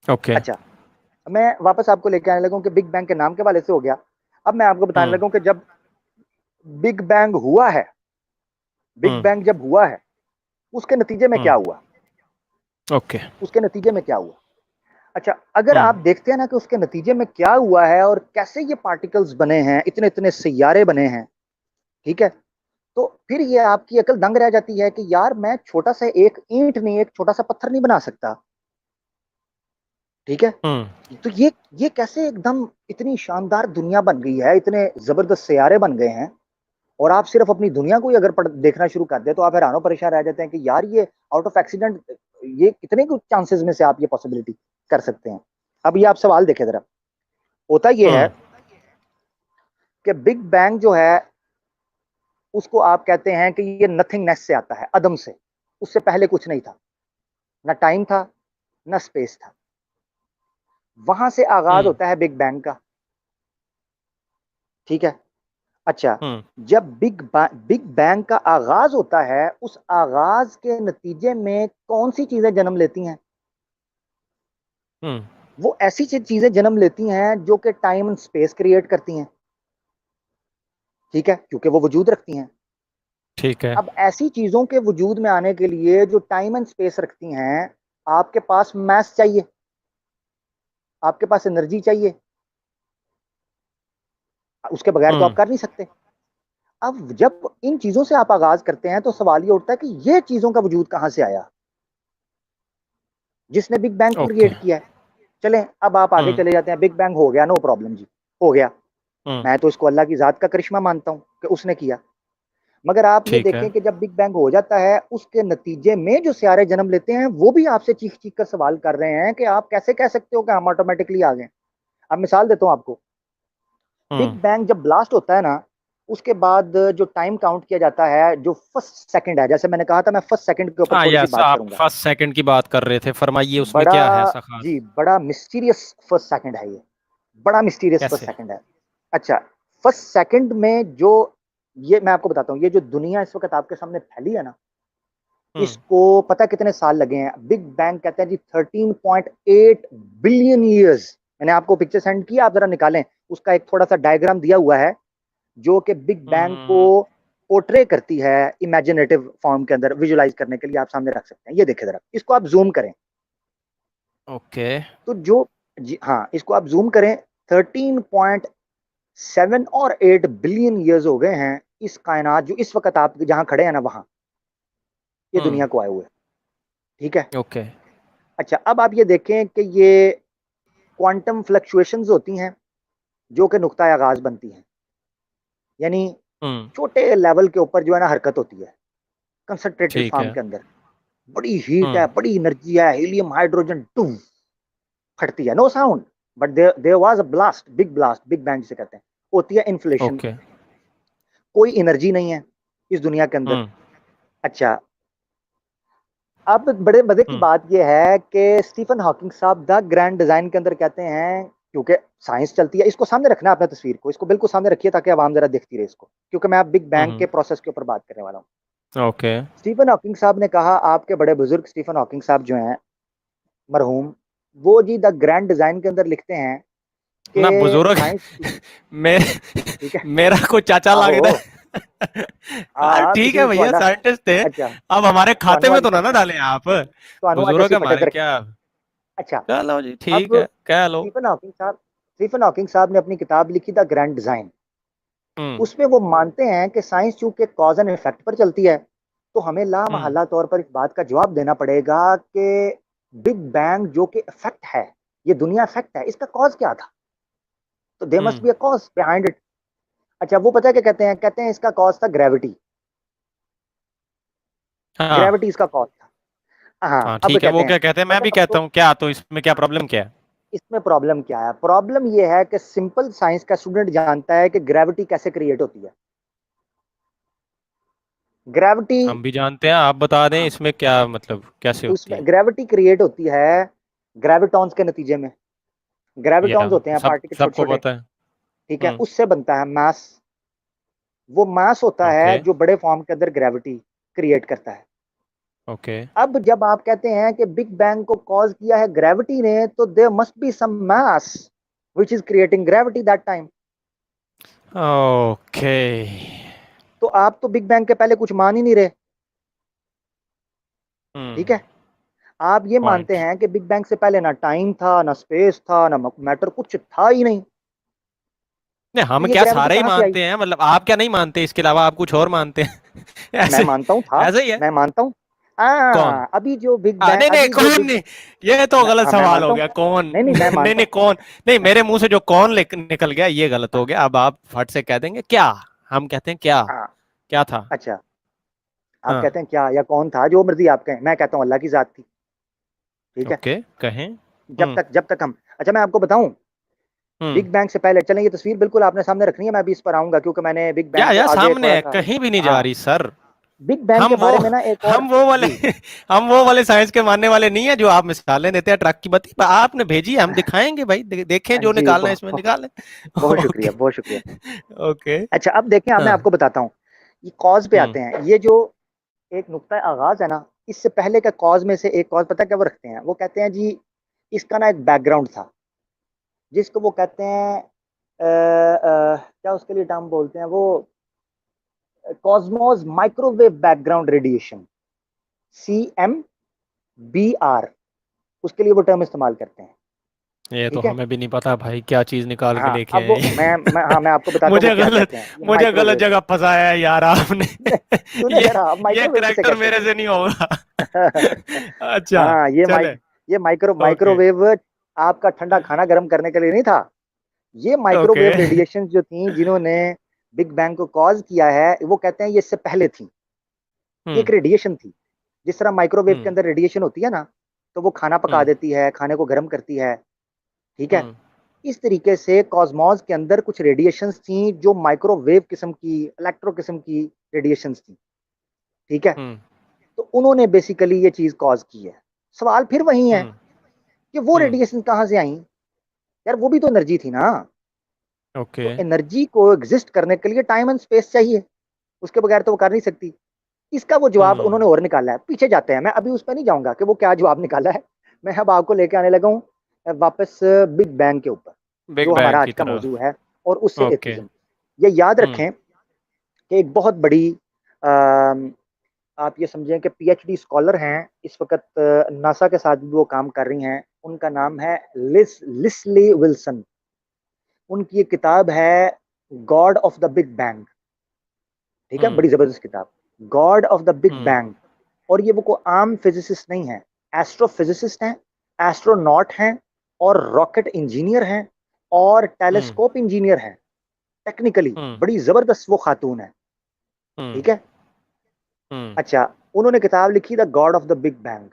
ओके। अच्छा, मैं वापस आपको लेके आने लगा कि बिग बैंग के नाम के वाले से हो गया। अब मैं आपको बताने हम्म। लगा कि जब बिग बैंग हुआ है, बिग हम्म। बैंग जब हुआ है, उसके नतीजे में क्या हम्म। हुआ? ओके। उसके नतीजे में क्या हुआ? अच्छा, अगर हम्म। आप देखते हैं ना कि उसके नतीजे में क्या हुआ है और कैसे ये पार्टिकल्स बने हैं, इतने इतने सैयारे बने हैं, ठीक है, तो फिर ये आपकी अकल दंग रह जाती है कि यार मैं छोटा सा एक ईंट नहीं, एक छोटा सा पत्थर नहीं बना सकता, ठीक है? हम्म। तो ये कैसे एकदम इतनी शानदार दुनिया बन गई है, इतने जबरदस्त सैयारे बन गए हैं, और आप सिर्फ अपनी दुनिया को ही अगर देखना शुरू कर दे तो आप हैरानो परेशान रह जाते हैं कि यार ये आउट ऑफ एक्सीडेंट, ये कितने कुछ चांसेस में से आप ये पॉसिबिलिटी कर सकते हैं। अब ये आप सवाल देखें जरा, होता ये है हम्म। कि बिग बैंग जो है उसको आप कहते हैं कि ये नथिंगनेस से आता है, अदम से। उससे पहले कुछ नहीं था, ना टाइम था, ना स्पेस था। वहां से आगाज हम्म। होता है बिग बैंग का, ठीक है? अच्छा, हम्म। जब बिग बैंग का आगाज होता है, उस आगाज के नतीजे में कौन सी चीजें जन्म लेती हैं? हम्म। वो ऐसी चीजें जन्म लेती हैं जो कि टाइम एंड स्पेस क्रिएट करती हैं, ठीक है, क्योंकि वो वजूद रखती हैं। ठीक है। अब ऐसी चीजों के वजूद में आने के लिए जो टाइम एंड स्पेस रखती हैं, आपके पास मैस चाहिए, आपके पास एनर्जी चाहिए, उसके बगैर तो आप हम्म। कर नहीं सकते। अब जब इन चीजों से आप आगाज करते हैं तो सवाल ये उठता है कि ये चीजों का वजूद कहां से आया, जिसने बिग बैंग ओके। क्रिएट किया है? चलें, अब आप आगे हम्म। चले जाते हैं, बिग बैंग हो गया, नो प्रॉब्लम जी, हो गया। हम्म। मैं तो इसको अल्लाह की जात का करिश्मा मानता हूं कि उसने किया। मगर आप ये ठीक है। देखें कि जब बिग बैंग हो जाता है, उसके नतीजे में जो सियारे जन्म लेते हैं वो भी आपसे चीख चीख कर सवाल कर रहे हैं कि आप कैसे कह सकते हो कि हम ऑटोमेटिकली आ गए? अब मिसाल देता हूँ आपको, बिग बैंग जब ब्लास्ट होता है ना, उसके बाद जो टाइम काउंट किया जाता है, जो फर्स्ट सेकंड है, जैसे मैंने कहा था मैं फर्स्ट सेकंड के ऊपर हाँ थोड़ी सी यस, बात आप करूंगा। फर्स्ट सेकंड की बात कर रहे थे, फरमाइए उसमें बड़ा क्या है ऐसा खास? जी, बड़ा मिस्टीरियस फर्स्ट सेकंड है ये, बड़ा मिस्टीरियस फर्स्ट कैसे? सेकंड है। अच्छा, फर्स्ट सेकंड में जो, ये मैं आपको बताता हूँ, ये जो दुनिया इस वक्त आपके सामने फैली है ना, हम्म इसको पता कितने साल लगे हैं? बिग बैंग कहते हैं जी 13.8 बिलियन ईयर्स। मैंने आपको पिक्चर सेंड किया, आप जरा निकालें, उसका एक थोड़ा सा डायग्राम दिया हुआ है जो कि बिग बैंग को हम्म पोर्ट्रे करती है इमेजिनेटिव फॉर्म के अंदर, विजुलाइज करने के लिए आप सामने रख सकते हैं। ये देखें जरा, इसको आप जूम करें ओके। तो जो, जी हाँ, इसको आप जूम करें, 13.7 और 8 बिलियन ईयर्स हो गए हैं इस कायनात, जो इस वक्त आप जहां खड़े हैं ना, वहां ये दुनिया को आए हुए। ठीक है। ओके। अच्छा, अब आप ये देखें कि ये क्वांटम फ्लक्चुएशंस होती हैं जो कि नुक्ता आगाज बनती हैं, यानी हम्म छोटे लेवल के ऊपर जो है ना हरकत होती है कंसंट्रेटेड ठीक फॉर्म है। के अंदर। बड़ी हीट है, हम्म बड़ी एनर्जी है, हीलियम हाइड्रोजन टू फटती है, no sound, but there was a blast, big blast, big bang जिसे कहते हैं, होती है इन्फ्लेशन। ओके। कोई एनर्जी नहीं है इस दुनिया के अंदर। हम्म अच्छा, अब बड़े मजे की हम्म बात यह है कि स्टीफन हॉकिंग साहब द ग्रैंड डिजाइन के अंदर कहते हैं, क्योंकि साइंस चलती है, इसको सामने रखना है अपने तस्वीर को, इसको बिल्कुल सामने रखिए ताकि आवाम जरा देखती रहे इसको, क्योंकि मैं अब बिग बैंग हम्म के प्रोसेस के ऊपर बात करने वाला हूँ। ओके। स्टीफन हॉकिंग साहब ने कहा, आपके बड़े बुजुर्ग स्टीफन हॉकिंग साहब जो हैं मरहूम, वो जी द ग्रैंड डिजाइन के अंदर लिखते हैं ना कि बुजुर्ग साइंस, मे, ठीक है, मेरा को चाचा लगता आहो, है। हाँ हाँ हाँ, ठीक है तुसी भैया, थोड़ा, साइंटिस्ट थे। अच्छा, अब हमारे खाते में तो ना ना अच्छा, डालें आप। अच्छा बुजुर्ग सिफट हमारे इधर। क्या? अच्छा, चलो जी ठीक अब है, कह लो। स्टीफन हॉकिंग साहब ने अपनी किताब लिखी द ग्रैंड डिजाइन। हम्म उसमें वो मानते हैं कि साइंस चूंकि कॉज एंड इफेक्ट पर चलती है, तो हमें हम्म लामहल्ला तौर पर इस बात का जवाब देना पड़ेगा कि बिग बैंग जो कि इफेक्ट है, ये दुनिया इफेक्ट है, इसका कॉज क्या था? तो they must hmm be a cause behind it. अच्छा, वो पता है क्या कहते हैं? कहते हैं इसका कॉज था ग्रेविटी, हाँ ग्रेविटी इसका कॉज था। हाँ, हाँ अब ठीक है, कहते वो हैं, क्या कहते हैं, मैं पता भी है कहता आपको हूँ क्या, तो इसमें क्या प्रॉब्लम क्या है? इसमें प्रॉब्लम क्या है? प्रॉब्लम ये है कि सिंपल साइंस का स्टूडेंट जानता है कि ग्रेविटी कैसे क्रिएट होती है। ग्रेविटी, हम भी जानते हैं, आप बता दें हाँ, इसमें क्या मतलब कैसे होती उसमें है? ग्रेविटी क्रिएट होती है ग्रेविटॉन्स के नतीजे में। या ग्रेविटॉन्स होते हैं सब पार्टिकल छोटे सबको छोटे, पता है। ठीक है, हम्म उससे बनता है मास। वो मास होता है ओके। जो बड़े फॉर्म के अंदर ग्रेविटी क्रिएट करता है। ओके। अब जब आप कहते हैं कि बिग बैंग को कॉज किया है ग्रेविटी ने, तो there must be some mass which is creating gravity that time. Okay. तो आप तो बिग बैंग के पहले कुछ मान ही नहीं रहे। ठीक है, आप ये मानते पॉइंट। हैं कि बिग बैंग से पहले ना टाइम था, ना स्पेस था, ना मैटर, कुछ था ही नहीं। नहीं, तो हम ये क्या ग्रेविटी सारे ही कहां से आई? मानते हैं, मतलब आप क्या नहीं मानते, इसके अलावा आप कुछ और मानते हैं? मैं ऐसे मानता हूं था, ऐसे ही है। मैं मानता हूं। कौन? अभी जो बिग बैंग, नहीं नहीं, अभी जो कौन बिग, नहीं, ये तो गलत हाँ मैं सवाल मानता हो हूं, गया, कौन? नहीं नहीं मैं नहीं मानता नहीं हूं। कौन, नहीं मैं, मेरे मुंह से जो कौन निकल गया ये गलत हो गया, अब आप फट से कह देंगे क्या। हम कहते हैं क्या? हाँ, क्या था? अच्छा, आप हाँ। कहते हैं क्या या कौन था, जो मर्जी आप कहें, मैं कहता हूं अल्लाह की जात थी। ठीक है, ओके कहें। जब तक हम, अच्छा मैं आपको बताऊं, हम्म बिग बैंग से पहले, चलें ये तस्वीर बिल्कुल आपने सामने रखनी है, मैं भी इस पर आऊंगा क्योंकि मैंने बिग बैंग को या आगे सामने थोड़ा है, सा, कहीं भी नहीं जा हाँ, रही सर। बिग बैंग हम के वो बारे में ना एक और, हम वो वाले जी, हम वो वाले साइंस के मानने वाले नहीं है जो आप मिसालें देते हैं ट्रक की बत्ती पर। आपने भेजी है, हम दिखाएंगे भाई, देखें जो जी, निकालना है इसमें निकालें। बहुत ओके। शुक्रिया, बहुत शुक्रिया। ओके। अच्छा, अब देखें, अब मैं हाँ। आपको बताता हूँ, ये कॉज पे हम्म आते हैं। ये जो एक नुक्ता आगाज है ना, इससे पहले का कॉज में से एक कॉज पता है क्या वो रखते हैं? वो कहते हैं जी, इसका ना एक बैकग्राउंड था, जिसको वो कहते हैं क्या उसके लिए टर्म बोलते हैं वो, Cosmos microwave background radiation, CMBR, उसके लिए वो टर्म इस्तेमाल करते हैं। ये तो ठीक है, हमें भी नहीं पता भाई, क्या चीज निकाल के हाँ, लेके अब आए वो हैं। मैं आपको बताता हूँ वो मुझे क्या गलत कहते हैं, ये मुझे गलत माइक्रोवेव। जगह फंसाया है यार आपने। सुने ये जरा, अब ये माइक्रोवेव किसे करेक्टर कहते मेरे से नहीं होगा। हैं? अच्छा। हाँ, चले। ये ओके। माइक्रोवेव आपका ठंडा खाना गर्म करने के लिए नहीं था। ये ओके। माइक्रोवेव रेडिएशन जो थी, जिन्होंने बिग बैंग को कॉज किया है, वो कहते हैं ये इससे पहले थी। ये एक हम्म रेडिएशन थी, जिस तरह माइक्रोवेव के हम्म अंदर रेडिएशन होती है ना, तो वो खाना पका हम्म देती है, खाने को गर्म करती है। ठीक है, हम्म इस तरीके से कॉस्मॉस के अंदर कुछ रेडिएशंस थी जो माइक्रोवेव किस्म की, इलेक्ट्रो किस्म की रेडिएशंस थी, ठीक है। तो उन्होंने बेसिकली ये चीज कॉज की है। सवाल फिर वही है कि वो रेडिएशन कहां से आई? यार वो भी तो एनर्जी थी ना। तो एनर्जी को एग्जिस्ट करने के लिए टाइम एंड स्पेस चाहिए, उसके बगैर तो वो कर नहीं सकती। इसका वो जवाब उन्होंने और निकाला है। पीछे जाते हैं, मैं अभी उस पर नहीं जाऊंगा कि वो क्या जवाब निकाला है। मैं अब आपको लेके आने लगा हूँ वापस बिग बैंग के ऊपर, बिग जो हमारा बैंग आज की का तरह। मौजू है, और उससे ओके। एथिज्म। ये याद रखें कि एक बहुत बड़ी आप ये समझें कि पीएचडी स्कॉलर हैं इस वक्त, नासा के साथ भी वो काम कर रही हैं। उनका नाम है लिस्ली विल्सन। उनकी एक किताब है God of the big bang, ठीक है, बड़ी जबरदस्त किताब, God of the big bang. और ये वो को आम फिजिसिस्ट नहीं है, एस्ट्रोफिजिसिस्ट हैं, एस्ट्रोनॉट हैं, और रॉकेट इंजीनियर हैं, और टेलीस्कोप इंजीनियर हैं। टेक्निकली बड़ी जबरदस्त वो खातून है, ठीक है। अच्छा, उन्होंने किताब लिखी the God of the big bang.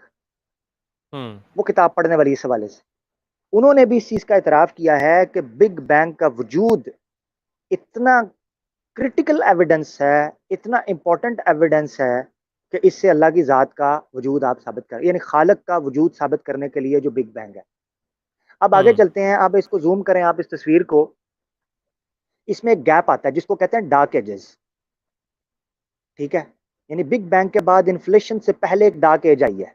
वो किताब पढ़ने वाली इस हवाले से। उन्होंने भी इस चीज का इतराफ किया है कि बिग बैंग का वजूद इतना क्रिटिकल एविडेंस है, इतना इंपॉर्टेंट एविडेंस है कि इससे अल्लाह की ज़ात का वजूद आप साबित कर, यानी खालिक का वजूद साबित करने के लिए जो बिग बैंग है। अब आगे चलते हैं, आप इसको जूम करें, आप इस तस्वीर को। इसमें एक गैप आता है जिसको कहते हैं डार्क एजेस, ठीक है। यानी बिग बैंग के बाद इन्फ्लेशन से पहले एक डार्क एज आई है।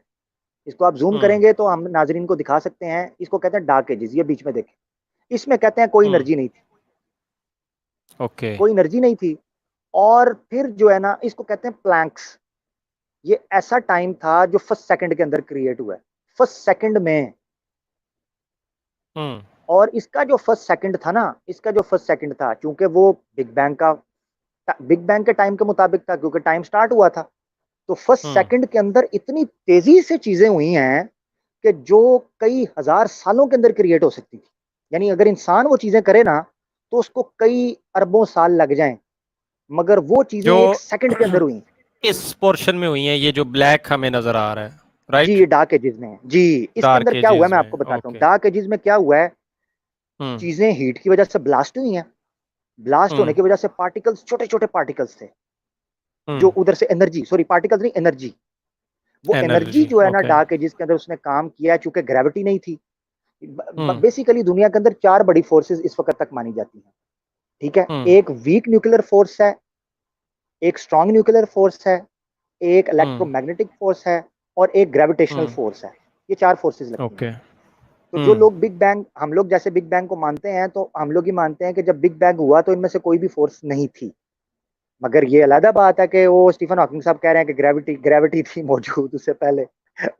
इसको आप जूम करेंगे तो हम नाजरीन को दिखा सकते हैं। इसको कहते हैं डार्क एजेस, ये बीच में देखें। इसमें कहते हैं कोई एनर्जी नहीं थी, ओके। कोई एनर्जी नहीं थी। और फिर जो है ना, इसको कहते हैं प्लैंक्स। ये ऐसा टाइम था जो फर्स्ट सेकंड के अंदर क्रिएट हुआ है, फर्स्ट सेकंड में। और इसका जो फर्स्ट सेकंड था ना, इसका जो फर्स्ट सेकंड था, चूंकि वो बिग बैंग के टाइम के मुताबिक था, क्योंकि टाइम स्टार्ट हुआ था, तो फर्स्ट सेकंड के अंदर इतनी तेजी से चीजें हुई हैं कि जो कई हजार सालों के अंदर क्रिएट हो सकती थी। यानी अगर इंसान वो चीजें करे ना, तो उसको कई अरबों साल लग जाएं, मगर वो चीजें जो एक सेकंड के अंदर हुई। इस पोर्शन में हुई है, ये जो ब्लैक हमें नजर आ रहा है, जी, राइट? ये डार्क एजेस में है जी। इसके अंदर डार्क क्या हुआ है एजेस मैं में, आपको बताता हूँ। ओके। डार्क एजेस में क्या हुआ है, चीजें हीट की वजह से ब्लास्ट हुई हैं। ब्लास्ट होने की वजह से पार्टिकल्स, छोटे छोटे पार्टिकल्स थे, जो उधर से एनर्जी, सॉरी पार्टिकल्स नहीं, एनर्जी, वो एनर्जी एनर्जी, जो है ना ओके। डार्क एजेस के अंदर उसने काम किया है। चूंकि ग्रेविटी नहीं थी। बेसिकली दुनिया के अंदर चार बड़ी फोर्सेस इस वक्त तक मानी जाती हैं, ठीक है। एक वीक न्यूक्लियर फोर्स है, एक स्ट्रॉन्ग न्यूक्लियर फोर्स है, एक इलेक्ट्रोमैग्नेटिक फोर्स है, और एक ग्रेविटेशनल फोर्स है। ये चार फोर्सेस लगती हैं। ओके। तो जो लोग बिग बैंग, हम लोग जैसे बिग बैंग को मानते हैं, तो हम लोग ही मानते हैं कि जब बिग बैंग हुआ तो इनमें से कोई भी फोर्स नहीं थी। मगर ये अलग बात है कि वो स्टीफन हॉकिंग साहब कह रहे हैं कि ग्रेविटी ग्रेविटी थी मौजूद उससे पहले,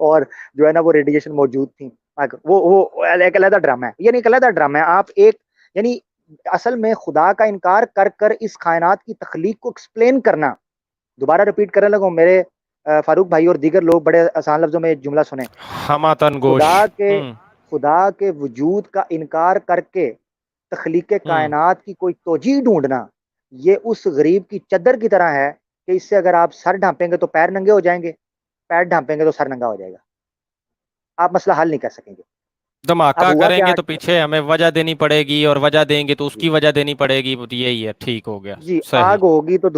और जो है ना वो रेडिएशन मौजूद थी। वो एक अलग ड्रामा है, ये नहीं, एक अलग ड्रामा है। आप एक, यानी असल में खुदा का इनकार कर कर इस कायनात की तख्लीक को एक्सप्लेन करना। दोबारा रिपीट करने लगा मेरे फारूक भाई और दीगर लोग बड़े आसान लफ्जों में एक जुमला सुने। हमातन गोश। खुदा के वजूद का इनकार करके तख्लीक कायनात की कोई तोजी ढूंढना, ये उस गरीब की चद्दर की तरह है कि इससे अगर आप सर ढांपेंगे तो पैर नंगे हो जाएंगे, पैर ढांपेंगे तो सर नंगा हो जाएगा। आप मसला हल नहीं कर सकेंगे। अब धमाका हुआ करेंगे क्या तो पीछे हमें वजह देनी पड़ेगी, और वजह देंगे तो जी, उसकी वजह देनी पड़ेगी। यही है, ठीक हो गया, जी, सही। आग होगी तो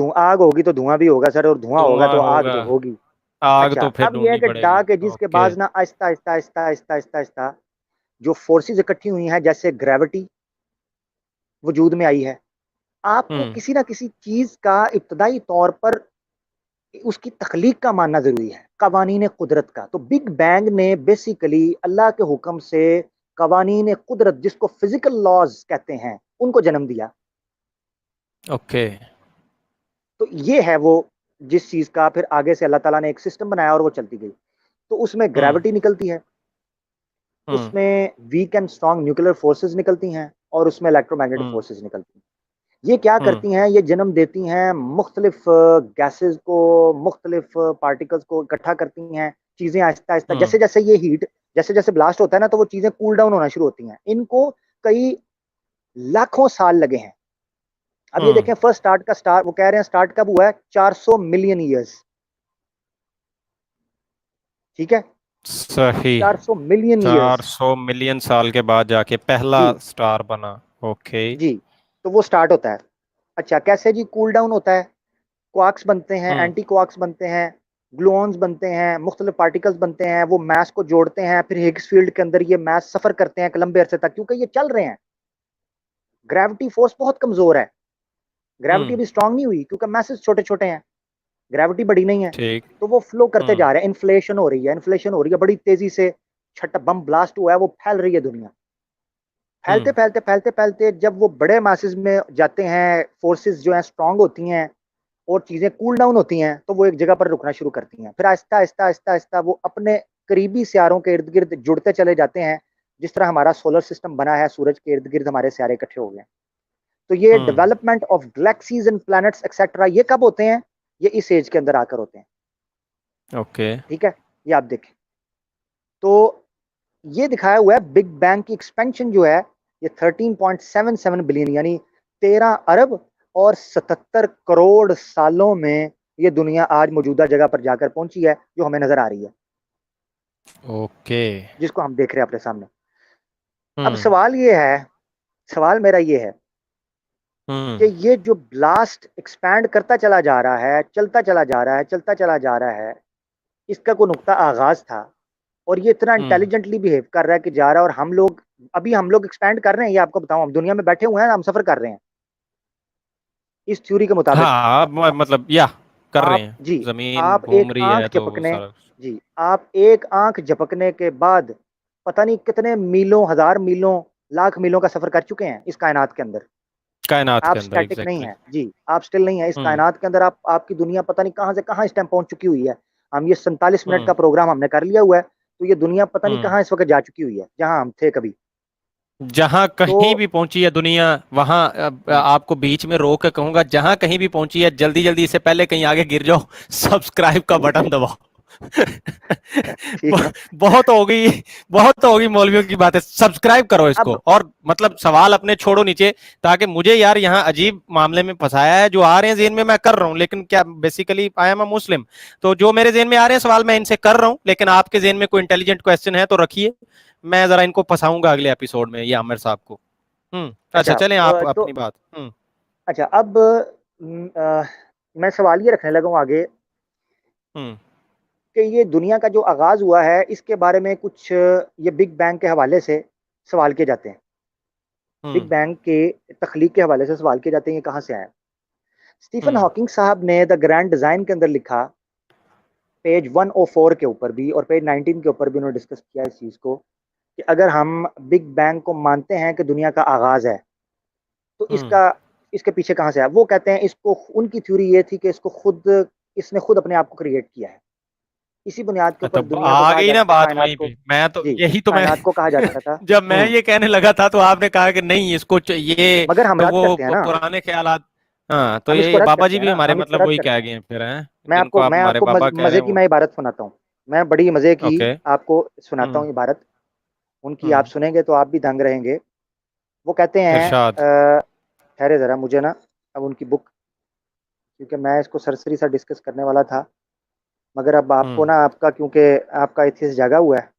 धुआं भी होगा सर, और धुआं होगा तो धुआं आग होगा, तो होगी। आग अच्छा, तो फिर अब यह है ढूंढनी कि पड़ेगी। डार्क एजिस के ओके। बाद ना आहिस्ता आहिस्ता आहिस्ता आहिस्ता आहिस्ता आहिस्ता जो फोर्सेस इकट्ठी हुई हैं, जैसे ग्रेविटी वजूद में आई है। आपको किसी ना किसी चीज का इब्तदाई तौर पर उसकी तख्लीक का मानना जरूरी है, कवानीन कुदरत का। तो बिग बैंग ने बेसिकली अल्लाह के हुक्म से कवानीन कुदरत, जिसको फिजिकल लॉज कहते हैं, उनको जन्म दिया। ओके। तो ये है वो जिस चीज का फिर आगे से अल्लाह ताला ने एक सिस्टम बनाया और वो चलती गई। तो उसमें ग्रेविटी निकलती है, उसमें weak and strong nuclear forces निकलती हैं, और उसमें इलेक्ट्रोमैग्नेटिक फोर्सेस निकलती हैं। ये क्या करती हैं, ये जन्म देती हैं मुख्तलिफ गैसेस को, मुख्तलिफ पार्टिकल्स को इकट्ठा करती हैं। चीजें आहिस्ता आहिस्ता, जैसे जैसे ये हीट, जैसे जैसे ब्लास्ट होता है ना, तो वो चीजें कूल डाउन होना शुरू होती हैं। इनको कई लाखों साल लगे हैं। अब ये देखें, फर्स्ट स्टार्ट का स्टार्ट, वो कह रहे हैं स्टार्ट कब हुआ है, 400 मिलियन ईयर्स, ठीक है। सही। 400 मिलियन ईयर्स। 400 मिलियन साल के बाद जाके पहला जी स्टार बना। ओके। जी। तो वो स्टार्ट होता है। अच्छा कैसे जी? कूल डाउन होता है, क्वार्क्स बनते हैं, हम्म। एंटी क्वार्क्स बनते हैं, ग्लूऑन्स बनते हैं, मुख्तलिफ पार्टिकल्स बनते हैं, वो मैस को जोड़ते हैं, फिर हिग्स फील्ड के अंदर ये मैस सफर करते हैं एक लंबे अरसे तक, क्योंकि ये चल रहे हैं। ग्रेविटी फोर्स बहुत कमजोर है, ग्रेविटी हम्म। भी स्ट्रांग नहीं हुई क्योंकि मैसेज छोटे छोटे हैं, ग्रेविटी बड़ी नहीं है। ठीक। तो वो फ्लो करते हम्म। जा रहे हैं, इन्फ्लेशन हो रही है, इन्फ्लेशन हो रही है बड़ी तेजी से। छठा बम ब्लास्ट हुआ है, वो फैल रही है दुनिया। फैलते हम्म। फैलते फैलते फैलते जब वो बड़े मैसेज में जाते हैं, फोर्सेस जो हैं स्ट्रांग होती हैं और चीजें कूल डाउन होती हैं, तो वो एक जगह पर रुकना शुरू करती हैं। फिर आहिस्ता आहिस्ता आहिस्ता आहिस्ता वो अपने करीबी सियारों के इर्द गिर्द जुड़ते चले जाते हैं। जिस तरह हमारा सोलर सिस्टम बना है, सूरज के इर्द गिर्द हमारे सियारे इकट्ठे हो गए हैं। तो ये hmm. Development of galaxies and planets etcetera, ये कब होते हैं? ये इस एज के अंदर आकर होते हैं। ओके। ठीक है, ये आप देखें। तो ये दिखाया हुआ है बिग बैंग की एक्सपेंशन जो है, ये 13.77 बिलियन यानी 13 अरब और 77 करोड़ सालों में ये दुनिया आज मौजूदा जगह पर जाकर पहुंची है, जो हमें नजर आ रही है, ओके। जिसको हम देख रहे हैं अपने सामने। अब हम्म। सवाल ये है, सवाल मेरा ये है हम्म। कि ये जो ब्लास्ट एक्सपैंड करता चला जा रहा है, चलता चला जा रहा है, चलता चला जा रहा है, इसका कोई नुक्ता आगाज था और ये इतना हम्म। इंटेलिजेंटली बिहेव कर रहा है कि जा रहा है, और हम लोग अभी हम लोग एक्सपैंड कर रहे हैं। ये आपको बताऊं, हम दुनिया में बैठे हुए हैं, हम सफर कर रहे हैं इस थ्योरी के मुताबिक। हाँ मतलब या कर रहे आप हैं। जी, जमीन आप घूम एक रही आंख है तो वो झपकने, सारा। जी आप एक आंख झपकने के बाद पता नहीं कितने मीलों, हजार मीलों, लाख मीलों का सफर कर चुके हैं इस कायनात के अंदर। कायनात आप के अंदर स्टैटिक नहीं एग्जैक्टली। है जी, आप स्टिल नहीं है इस हम्म। कायनात के अंदर। आप, आपकी दुनिया पता नहीं कहां से कहां इस टाइम पहुंच चुकी हुई है। हम ये 47 मिनट हम्म। का प्रोग्राम हमने कर लिया हुआ है, तो ये दुनिया पता नहीं हम्म। कहां इस वक्त जा चुकी हुई है, जहां हम थे कभी। जहां तो कहीं भी पहुंची है दुनिया, वहां हम्म, आपको बीच में रोक के कहूंगा, जहां कहीं भी पहुंची है जल्दी जल्दी इससे पहले कहीं आगे गिर जाओ, सब्सक्राइब का बटन दबाओ। ठीक है। बहुत हो गई, बहुत हो गई मौलवियों की बातें, सब्सक्राइब करो इसको। अब और मतलब सवाल अपने छोड़ो नीचे, ताकि मुझे यार यहाँ अजीब मामले में फंसाया है। जो आ रहे हैं जेन में मैं कर रहा हूँ, लेकिन क्या बेसिकली आई एम अ मुस्लिम, तो जो मेरे जेन में आ रहे हैं सवाल मैं इनसे कर रहा हूँ, लेकिन आपके जेन में कोई इंटेलिजेंट क्वेश्चन है तो रखिए, मैं जरा इनको फंसाऊंगा अगले एपिसोड में, ये आमिर साहब को। अच्छा अच्छा चलें आप तो अपनी बात। अच्छा अब मैं सवाल ये रखने लगा हूँ आगे हम्म। कि ये दुनिया का जो आगाज हुआ है, इसके बारे में कुछ ये बिग बैंग के हवाले से सवाल किए जाते हैं। बिग हम्म। बैंग के तख्लीक के हवाले से सवाल किए जाते हैं, ये कहाँ से आया। स्टीफन हम्म। हॉकिंग साहब ने द ग्रैंड डिजाइन के अंदर लिखा, पेज 104 के ऊपर भी और पेज 19 के ऊपर भी उन्होंने डिस्कस किया इस चीज को, कि अगर हम बिग बैंग को मानते हैं कि दुनिया का आगाज है, तो हम्म। इसका, इसके पीछे कहाँ से आया। वो कहते हैं इसको, उनकी थ्योरी ये थी कि इसको खुद, इसने खुद अपने आप को क्रिएट किया है। इसी बुनियाद के ऊपर तब दुनिया को आ कहा गई ना जाता था, बात कायनात वहीं को, पे, मैं तो जी यही तो मैं कायनात को कहा जाता था। जब मैं ये कहने लगा था तो आपने कहा कि नहीं इसको ये, मगर हम तो रद्द वो करते हैं ना, पुराने ख्यालात। हाँ तो हम इसको ये रद्द बाबा करते जी हैं भी ना, हमारे हम इसको मतलब रद्द वही कह करते गए हैं। हैं फिर हैं, मैं जिनको आपको आप मैं हमारे आपको बाबा कह रहे मजे हैं की वो। मैं इबारत सुनाता हूँ। मैं बड़ी मजे की ओके। आपको सुनाता हम्म। हूँ इबारत, उनकी आप हम्म। सुनेंगे तो आप भी दंग रहेंगे। वो कहते हैं इरशाद। ठहरे जरा, मुझे ना अब उनकी बुक, क्योंकि मैं इसको सरसरी सा डिस्कस करने वाला था, मगर अब आपको हम्म। ना, आपका क्योंकि आपका इथिस जागा हुआ है,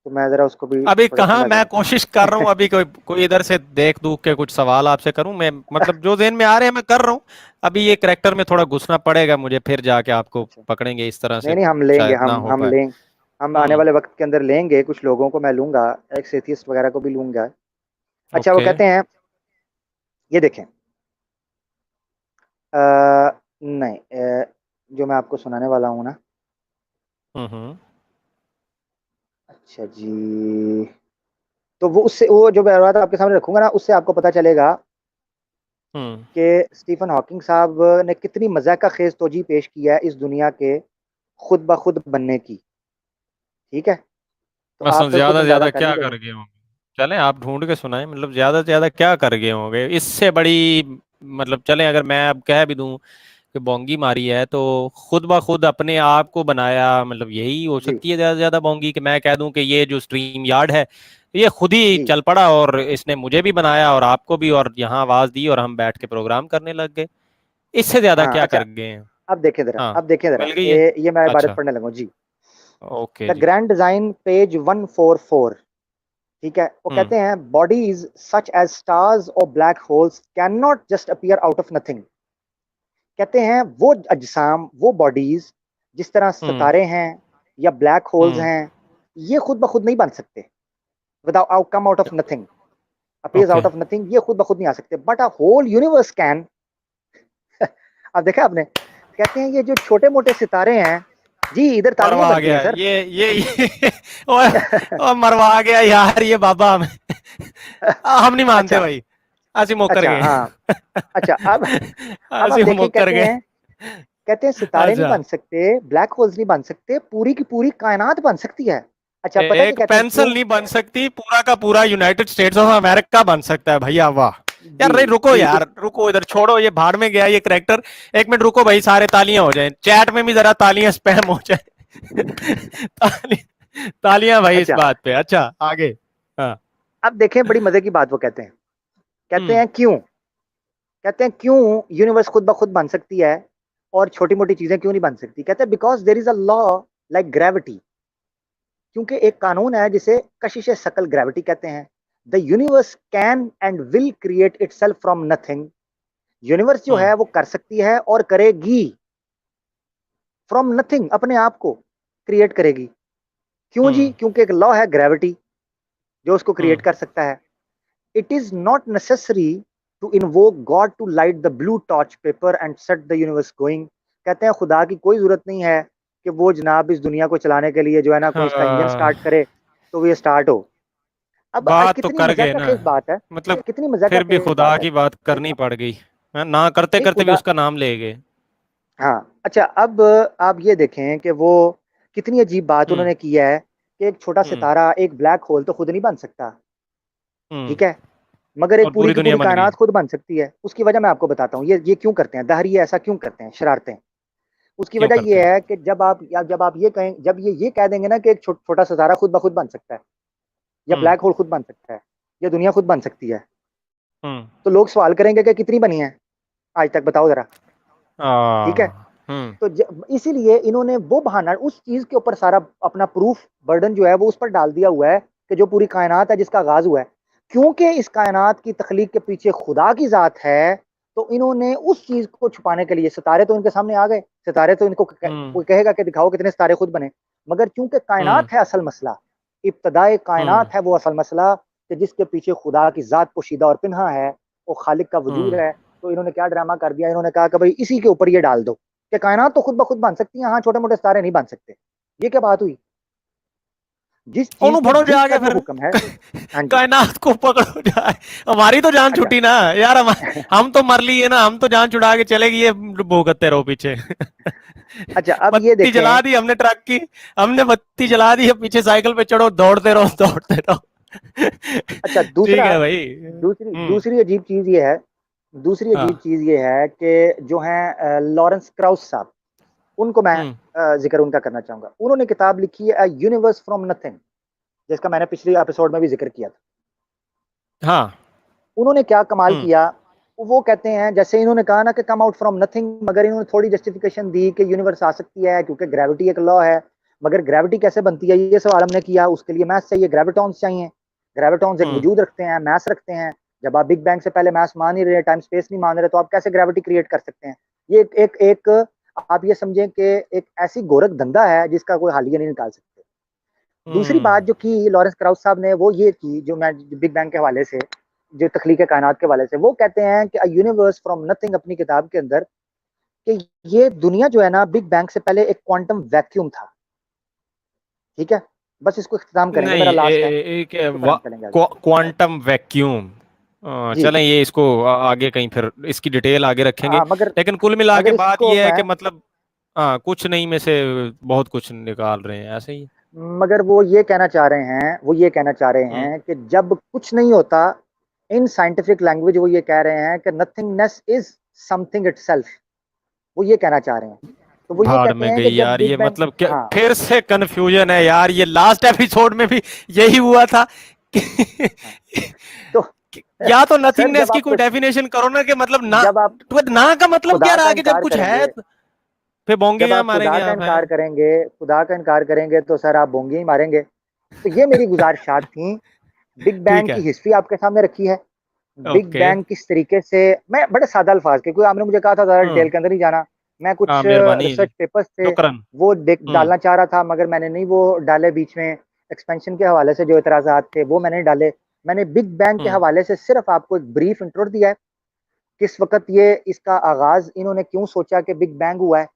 तो मैं ज़रा उसको भी अभी थोड़ा कहाँ, ठंडा मैं करूँ। कोशिश कर रहा हूँ अभी कोई कोई इधर से देख दूख के कुछ सवाल आपसे करूं मैं, मतलब जो जेन में आ रहे हैं मैं कर रहा हूँ। अभी ये करेक्टर में थोड़ा घुसना पड़ेगा मुझे, फिर जाके आपको अच्छा, पकड़ेंगे इस तरह नहीं से नहीं, हम लेंगे, शायद ना हो हम पाए। लेंगे, हम आने हम्म। वाले वक्त के अंदर लेंगे, कुछ लोगों को मैं लूंगा, एक एथियस्ट वगैरह को भी लूंगा। अच्छा वो ओके। कहते हैं, ये देखें, नहीं, जो मैं आपको सुनाने वाला हूँ ना, हम्म। अच्छा जी, तो वो उससे, वो जो मैं बात आपके सामने रखूंगा ना, उससे आपको पता चलेगा हम्म। कि स्टीफन हॉकिंग साहब ने कितनी मजाक खेज तोजी पेश किया है इस दुनिया के खुद ब खुद बनने की। ठीक है, तो आप मसलन फिर खुद ज्यादा से अंदाजा ज्यादा कर ही क्या लेंगे। कर गए होंगे? चलें आप ढूंढ के सुनाएं, मतलब ज्यादा से ज्यादा क्या कर गए होंगे इससे बड़ी, मतलब चलें अगर मैं अब कह भी दूं कि बोंगी मारी है तो खुद ब खुद अपने आप को बनाया, मतलब यही हो जी सकती है ज्यादा से ज्यादा बोंगी, कि मैं कह दूं कि ये जो स्ट्रीम यार्ड है ये खुद ही जी। चल पड़ा और इसने मुझे भी बनाया और आपको भी, और यहाँ आवाज दी और हम बैठ के प्रोग्राम करने लग गए। इससे ज्यादा हाँ क्या अच्छा, कर गए हैं? अब देखें जरा, हाँ अब देखें जरा, मिल गई है। ये मैं इबारत अच्छा। पढ़ने लगूँ जी। ओके द जी। ग्रैंड डिजाइन पेज 144, ठीक है, वो कहते हैं बॉडीज सच एज स्टार्स और black holes can not just appear out of nothing. कहते हैं वो अजसाम, वो बॉडीज जिस तरह हम्म सितारे हैं या ब्लैक होल्स हम्म हैं, ये खुद ब खुद नहीं बन सकते, without out come out of nothing, appears okay. Out of nothing, ये खुद ब खुद नहीं आ सकते, but a whole universe can. अब देखा आपने, कहते हैं ये जो छोटे मोटे सितारे हैं, जी इधर तालियां मरवा बनती हैं गया सर। ये और मरवा गया यार ये बाबा हमें। हम नहीं मानते अच्छा, भाई, ਅਸੀਂ मुकर अच्छा, गए। हाँ, अच्छा, अब आप ਅਸੀਂ देखिए, मुकर कहते गए। हैं, कहते हैं सितारे नहीं अच्छा, बन सकते, ब्लैक होल्स नहीं बन सकते, पूरी की पूरी कायनात बन सकती है। अच्छा, पता है कि एक कहते हैं पेंसिल क्यों? नहीं बन सकती, पूरा का पूरा यूनाइटेड स्टेट्स ऑफ अमेरिका बन सकता है भैया, वाह। जी, यार नहीं रुको जी, यार, रुको इधर छोड़ो, ये भाड़ में गया ये करेक्टर। एक मिनट रुको भाई, सारे तालियां हो जाएं, चैट में भी जरा तालियां स्पैम हो जाए। तालियां भाई इस अच्छा, बात पे। अच्छा आगे। हाँ। अब देखें, बड़ी मजे की बात वो कहते हैं, कहते हम्म हैं क्यों, कहते हैं क्यों यूनिवर्स खुद ब खुद बन सकती है और छोटी मोटी चीजें क्यों नहीं बन सकती। कहते हैं because there is a law like gravity, क्योंकि एक कानून है जिसे कशिश सकल ग्रेविटी कहते हैं। The universe can and will create itself from nothing. Universe जो हम्म है वो कर सकती है और करेगी, फ्रॉम नथिंग, अपने आप को क्रिएट करेगी। क्यों जी? हम्म क्योंकि एक लॉ है ग्रेविटी जो उसको क्रिएट हम्म कर सकता है। It is not necessary to invoke God to light the blue torch paper and set the universe going. कहते हैं खुदा की कोई जरूरत नहीं है कि वो जनाब इस दुनिया को चलाने के लिए जो है ना कोई इसका इंजन स्टार्ट हाँ, करे तो वो ये स्टार्ट हो। अब बात तो कितनी कर मजा गए का ना, खेज बात है, मतलब कितनी मजा का फिर भी खेज खुदा बात है। की बात करनी पड़ गई। हाँ, ना करते एक करते भी खुदा, उसका नाम ले गए। हाँ, अच्छा, अब आप ये देखें कि वो कितनी अजीब बात हम्म उन्होंने की है कि एक छोटा हम्म सितारा, एक ब्लैक होल तो खुद नहीं बन सकता, हम्म ठीक है, मगर एक और पूरी पूरी की दुनिया पूरी बन गई। कायनात खुद बन सकती है। उसकी वजह मैं आपको बताता हूँ, ये क्यों करते हैं दहरिए, ऐसा क्यों करते हैं, शरारतें। उसकी क्यों वजह करते ये हैं? है कि जब आप ये कहें, जब ये कह देंगे ना कि एक छोटा सितारा खुद ब खुद बन सकता है, या हम्म ब्लैक होल खुद बन सकता है, या दुनिया खुद बन सकती है, हम्म तो लोग सवाल करेंगे कि कितनी बनी है आज तक, बताओ जरा, ठीक है। हम्म तो इसीलिए इन्होंने वो बहाना उस चीज के ऊपर सारा अपना प्रूफ बर्डन जो है वो उस पर डाल दिया हुआ है कि जो पूरी कायनात है जिसका आगाज हुआ है, क्योंकि इस कायनात की तख्लीक के पीछे खुदा की जात है। तो इन्होंने उस चीज को छुपाने के लिए, सितारे तो इनके सामने आ गए, सितारे तो इनको हम्म कोई कहेगा कि दिखाओ कितने सितारे खुद बने, मगर चूंकि हम्म कायनात है असल मसला, इब्तदाए हम्म कायनात है वो असल मसला, कि जिसके पीछे खुदा की जात पोशीदा और पिन्हा है, वो खालिक का वजूद हम्म है। तो इन्होंने क्या ड्रामा कर दिया, इन्होंने कहा कि भाई इसी के ऊपर ये डाल दो कि कायनात तो खुद ब खुद बन सकती है, हाँ छोटे मोटे सितारे नहीं बन सकते। ये क्या बात हुई? जिस चीज ओनू पे फड़ो जिसका जाके जो फिर। हुक्म है। हाँ जी। कायनात को पकड़ो जाए। हमारी तो जान अच्छा। छुट्टी ना यार, हम तो मर लिए ना, हम तो जान छुड़ा के चले गए, भोगते रहो पीछे। अच्छा, अब ये बत्ती जला देखें, दी हमने ट्रक की, हमने बत्ती जला दी, अब पीछे साइकिल पे चढ़ो, दौड़ते रहो दौड़ते रहो। अच्छा, ठीक दूसरा, है भाई। दूसरी दूसरी अजीब चीज ये है, दूसरी अजीब हाँ। चीज ये है कि जो है लॉरेंस क्राउस साहब, उनको मैं हम्म जिक्र उनका करना चाहूंगा। उन्होंने किताब लिखी है यूनिवर्स फ्रॉम नथिंग, जिसका मैंने पिछले एपिसोड में भी जिक्र किया था। हाँ। उन्होंने क्या कमाल हम्म किया, वो कहते हैं, जैसे इन्होंने कहा ना कि कम आउट फ्रॉम नथिंग, मगर इन्होंने थोड़ी जस्टिफिकेशन दी कि यूनिवर्स आ सकती है क्योंकि ग्रेविटी एक लॉ है। मगर ग्रेविटी कैसे बनती है ये सवाल हमने किया, उसके लिए मैथ्स चाहिए, ग्रेविटॉन्स चाहिए। ग्रेविटॉन्स एक हम्म वजूद रखते हैं, मैथ्स रखते हैं। जब आप बिग बैंग से पहले मैथ्स मान ही रहे, टाइम स्पेस नहीं मान रहे, तो आप कैसे ग्रेविटी क्रिएट कर सकते हैं? ये एक आप ये समझें कि एक ऐसी गोरख धंधा है जिसका कोई हालिया नहीं निकाल सकते। दूसरी हम्म बात जो की लॉरेंस क्राउस साहब ने, वो ये की, जो मैं बिग बैंग के हवाले से, जो तख्लीक कायनात के हवाले से, वो कहते हैं कि यूनिवर्स फ्रॉम नथिंग, अपनी किताब के अंदर, कि ये दुनिया जो है ना बिग बैंग से पहले एक क्वांटम वैक्यूम था, ठीक है। बस इसको इख्तिताम करेंगे, नहीं मेरा लास्ट है, एक इसके ऊपर हम चलेंगे आगे। Quantum vacuum. जी, चलें ये इसको आगे कहीं फिर इसकी डिटेल आगे रखेंगे। हाँ, मगर लेकिन कुल मिला के मगर बात इसको ये है मैं, कि मतलब हाँ, कुछ नहीं में से बहुत कुछ निकाल रहे हैं ऐसे ही। मगर वो ये कहना चाह रहे हैं, वो ये कहना चाह रहे हम्म हैं कि जब कुछ नहीं होता, इन साइंटिफिक लैंग्वेज वो ये कह रहे हैं कि नथिंगनेस इज समथिंग इटसेल्फ। वो ये कहना चाह रहे हैं। तो वो ये भाड़ कहते में हैं गई कि जब यार बिग ये, बैंग, मतलब क्या हाँ, फिर से कंफ्यूजन है यार, ये लास्ट एपिसोड में भी यही हुआ था कि, हाँ, तो या तो सर नथिंगनेस जब की आप कोई कुछ, डेफिनेशन करो ना कि मतलब ना, जब आप तो ना का मतलब क्या खुदा रहा का कि जब इनकार कुछ है। करेंगे, फिर बोंगे जब यहाँ आप खुदा मारेंगे का आप इनकार हैं। करेंगे, खुदा का इनकार करेंगे तो सर आप बोंगे ही मारेंगे। तो ये मेरी गुजारिशात थी। बिग ठीक बैंग की है। हिस्ट्री आपके सामने रखी है। Big okay. बैंग किस तरीके से, मैं बड़े सादा अल्फाज के, क्योंकि आपने मुझे कहा था ज़्यादा डिटेल हम्म। के अंदर नहीं जाना। मैं कुछ हाँ मेहरबानी है जी। रिसर्च पेपर्स थे, शुक्रन। वो हम्म। डालना चाह रहा था, मगर मैंने नहीं वो डाले बीच में। एक्सपेंशन के हवाले से जो इतराज़ात थे वो मैंने डाले। मैंने बिग बैंग के हम्म। हवाले से सिर्फ आपको एक ब्रीफ इंट्रो दिया है, किस वक़्त ये इसका आगाज़ इन्होंने क्यों सोचा कि बिग बैंग हुआ है,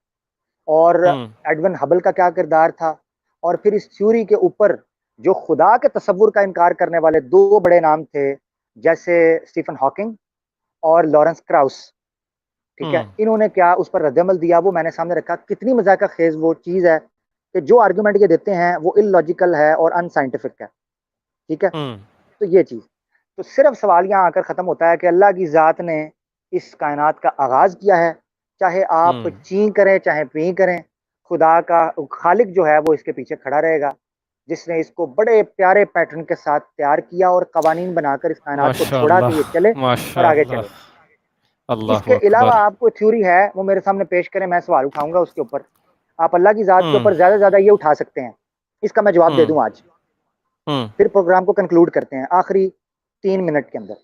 और हम्म। एडविन हबल का क्या किरदार था, और फिर इस थ्योरी के ऊपर जो खुदा के तसव्वुर का इनकार करने वाले 2 बड़े नाम थे, जैसे स्टीफन हॉकिंग और लॉरेंस क्राउस, ठीक है? हम्म। इन्होंने क्या उस पर रद्द-अमल दिया, वो मैंने सामने रखा। कितनी मज़ाक़-ख़ेज़ वो चीज़ है कि जो आर्गुमेंट ये देते हैं वो इलॉजिकल है और अनसाइंटिफिक है, ठीक है? हम्म। तो ये चीज़। तो सिर्फ़ सवाल यहाँ आकर ख़त्म होता है कि अल्लाह की ज़ात ने इस कायनात का आगाज़ किया है, चाहे आप हम्म। चीं करें, चाहे पीं करें, खुदा का खालिक जो है वो इसके पीछे खड़ा रहेगा, जिसने इसको बड़े प्यारे पैटर्न के साथ तैयार किया और कवानीन बनाकर इस कायनात को छोड़ा कि ये माशाअल्लाह। चले और आगे माशाअल्लाह। चले। इसके अल्लाहु अलावा अकबर। आपको थ्योरी है, वो मेरे सामने पेश करें, मैं सवाल उठाऊँगा उसके ऊपर। आप अल्लाह की ज़ात के हम्म। ऊपर ज़्यादा से ज़्यादा ये उठा सकते हैं। इसका मैं जवाब दे हम्म। दूँ आज, हम्म। फिर प्रोग्राम को कंक्लूड करते हैं आखिरी 3 मिनट के अंदर।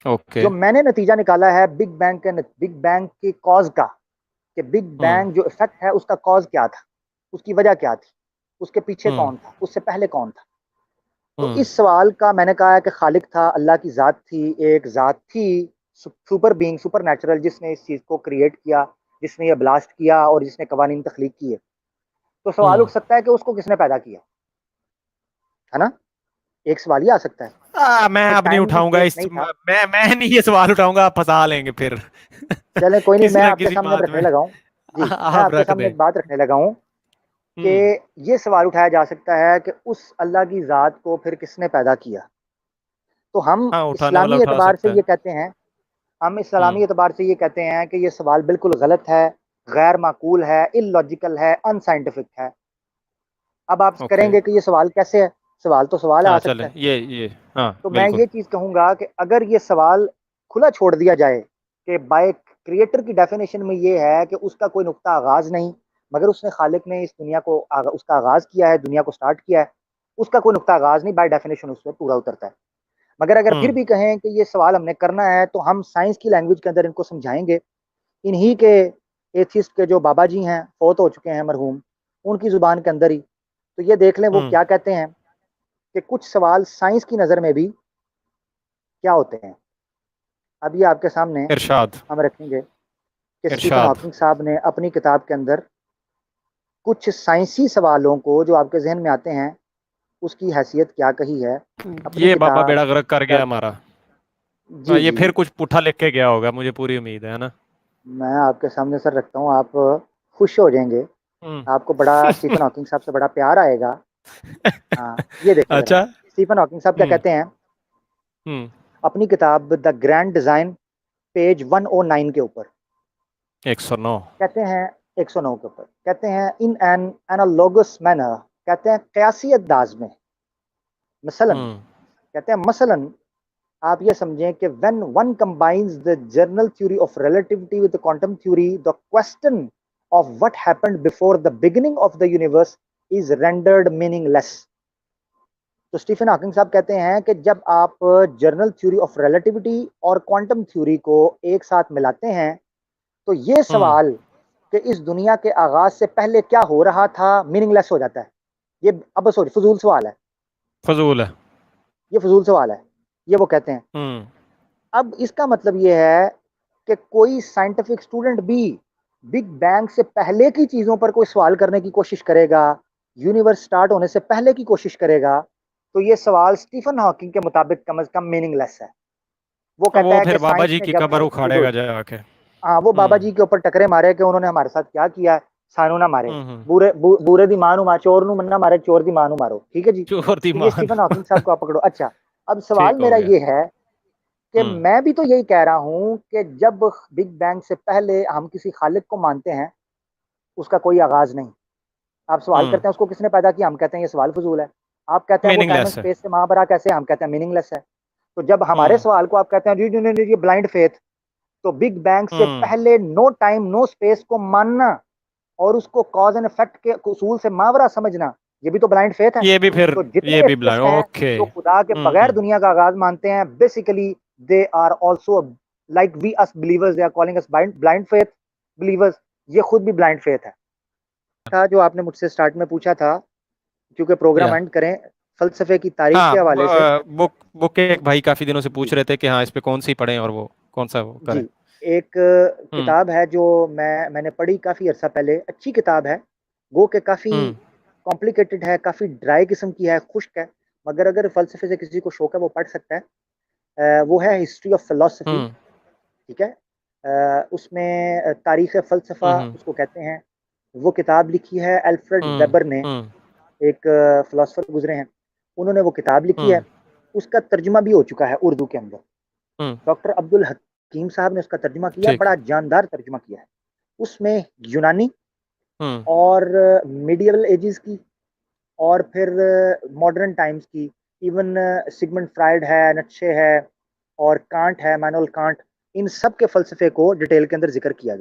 ओके। जो मैंने नतीजा निकाला है बिग बैंग की कॉज़ का, कि बिग हम्म। बैंग जो इफ़ेक्ट है उसका कॉज़ क्या था? उसकी वजह क्या थी? उसके पीछे हम्म। कौन था? उससे पहले कौन था? तो हम्म। इस सवाल का मैंने कहा है कि खालिक था, अल्लाह की ज़ात थी, एक ज़ात थी, सुपर बीइंग, सुपरनैचुरल, जिसने इस चीज़ को क्रिएट किया, जिसने ये ब्लास्ट किया और जिसने कवानीन तख्लीक किए। तो सवाल हम्म। उठ सकता है कि उसको किसने पैदा किया? है ना? एक सवाल ये आ सकता है। मैं कि अब नहीं टाइम भी उठाऊंगा स्पेस इस नहीं था। मैं नहीं ये सवाल उठाऊंगा, आप फंसा लेंगे फिर चलें कोई नहीं, किसी मैं ना आपके किसी सामने अब बात रखने में। लगा हूँ। जी, मैं आप आपके रख सामने दें। एक बात रखने लगा हूँ कि हम्म। ये सवाल उठाया जा सकता है कि उस अल्लाह की ज़ात को फिर किसने पैदा किया? तो हम हाँ, उठाने वाला इस्लामी उठा एतबार से सकता है। ये कहते हैं, हम इस्लामी हम्म। एतबार से ये कहते हैं कि ये सवाल बिल्कुल गलत है, गैर माकूल है, इलॉजिकल है, अनसाइंटिफिक है। अब आप ओके। करेंगे कि ये सवाल कैसे है? सवाल तो सवाल है, आ हाँ सकता चलें, है। ये हाँ तो मैं बिल्कुल। ये चीज़ कहूँगा कि अगर ये सवाल खुला छोड़ दिया जाए कि बाय क्रिएटर की डेफिनेशन में ये है कि उसका कोई नुक्ता आगाज़ नहीं, मगर उसने खालिक ने इस दुनिया को उसका आगाज़ किया है, दुनिया को स्टार्ट किया है, उसका कोई नुक्ता आगाज़ नहीं, बाय डेफिनेशन उसमें पूरा उतरता है। मगर अगर फिर हम्म। भी कहें कि ये सवाल हमने करना है, तो हम साइंस की लैंग्वेज के अंदर इनको समझाएँगे। इन्हीं के एथिस्ट के जो बाबा जी हैं, फ़ौत हो चुके हैं मरहूम, उनकी ज़ुबान के अंदर ही। तो ये देख लें वो हम्म। क्या कहते हैं कि कुछ सवाल साइंस की नज़र में भी क्या होते हैं। अब ये आपके सामने इरशाद। हम रखेंगे कि स्टीफन इरशाद। हॉकिंग साहब ने अपनी किताब के अंदर कुछ साइंसी सवालों को जो आपके ज़हन में आते हैं, उसकी हैसियत क्या कही है। अपनी ये बाबा किताब बेड़ा गर्क कर गया द हमारा। जी, ये जी, फिर जी। कुछ पुठा लिख के गया होगा, मुझे पूरी उम्मीद है ना। मैं आपके सामने सर रखता हूँ, आप खुश हो जाएँगे। हम्म। आपको बड़ा स्टीफन हॉकिंग साहब से बड़ा प्यार आएगा। हाँ, ये देखें ज़रा। अच्छा। स्टीफन हॉकिंग साहब क्या हम्म। कहते हैं हम्म। अपनी किताब द ग्रैंड डिज़ाइन, पेज 109 के ऊपर। 109। कहते हैं 109 के ऊपर, कहते हैं इन एन एनालॉगस मैनर, कहते हैं क़यासी अंदाज़ में, मसलन, हम्म। कहते हैं मसलन, आप ये समझें कि when one combines the general theory of relativity with the quantum theory, the question of what happened before the beginning of the universe is rendered meaningless. तो स्टीफन हॉकिंग साहब कहते हैं कि जब आप जनरल थ्योरी ऑफ रिलेटिविटी और quantum theory को एक साथ मिलाते हैं, तो ये हम्म। सवाल कि इस दुनिया के आगाज से पहले क्या हो रहा था मीनिंगलेस हो जाता है। ये अब सॉरी फजूल सवाल है, फजूल है। ये फजूल सवाल है, ये वो कहते हैं। हम्म। अब इसका मतलब ये है कि कोई साइंटिफिक स्टूडेंट भी बिग बैंग से पहले की चीज़ों पर कोई सवाल करने की कोशिश करेगा, यूनिवर्स स्टार्ट होने से पहले की कोशिश करेगा, तो ये सवाल स्टीफन हॉकिंग के मुताबिक कम से कम मीनिंगलेस है। वो अब कहता वो है कि फिर बाबा साइंस जी ने की जब कब्र तक उखाड़ेगा जाके। हाँ, वो बाबा हम्म। जी के ऊपर टकरे मारे कि उन्होंने हमारे साथ क्या किया है, सानू ना मारे, हम्म। बूरे दी मां नू मार, चोर नू ना मारे, चोर दी मां नू मारो, ठीक है जी। चोर दी तो ये मान। स्टीफन हॉकिंग साहब को आप पकड़ो। अच्छा, अब सवाल ठीक हो मेरा गया। ये है कि हम्म। मैं भी तो यही कह रहा हूँ कि जब बिग बैंग से पहले हम किसी खालिक को मानते हैं, उसका कोई आगाज नहीं। आप सवाल हम्म। करते हैं उसको किसने पैदा किया, हम कहते हैं ये सवाल फजूल है। आप कहते हैं वो टाइम एंड मीनिंगलेस है। स्पेस से माँ कैसे, हम कहते हैं मीनिंगलेस है। तो जब हमारे हम्म। सवाल को आप कहते हैं जी जी जी ब्लाइंड फेथ, तो बिग बैंग से हम्म। पहले नो टाइम नो स्पेस को मानना और उसको कॉज एंड इफेक्ट के उसूल से मावरा समझना, ये भी तो ब्लाइंड फेथ है। ये भी फिर तो ये जितने भी एथिस्ट ब्लाइंड हैं ओके जो खुदा के बगैर दुनिया का आगाज मानते हैं, basically they are also like we us believers, they are calling us blind faith believers. ये खुद भी ब्लाइंड फेथ है। था जो आपने मुझसे स्टार्ट में पूछा था, क्योंकि प्रोग्राम या एंड करें, फलसफे की तारीख हाँ के हवाले से। बुक बुक के एक भाई काफी दिनों से पूछ जी रहे थे कि हाँ इस पे कौन सी पढ़ें और वो कौन सा वो जी, करें। एक हम्म किताब है जो मैंने पढ़ी काफ़ी अरसा पहले, अच्छी किताब है। गो के काफ़ी हम्म कॉम्प्लिकेटेड है, काफ़ी ड्राई किस्म की है, खुश्क है, मगर अगर फ़लसफ़े से किसी को शौक है वो पढ़ सकता है। वो है हिस्ट्री ऑफ फ़िलॉसफ़ी, हम्म ठीक है? उसमें तारीख़ फ़लसफ़ा हम्म उसको कहते हैं। वो किताब लिखी है अल्फ्रेड हम्म वेबर ने, हम्म एक फ़िलॉसफ़र गुज़रे हैं, उन्होंने वो किताब लिखी है। हम्म उसका तर्जुमा भी हो चुका है उर्दू के अंदर। हम्म डॉक्टर अब्दुल हकीम साहब ने उसका तर्जुमा किया, ठीक बड़ा जानदार तर्जुमा किया है। उसमें यूनानी हम्म और मिडियल एजेस की और फिर मॉडर्न टाइम्स की, इवन सिगमंड फ्राइड है, नीत्शे है और कांट है, इमैनुअल कांट, इन सब के फ़लसफ़े को डिटेल के अंदर ज़िक्र किया गया।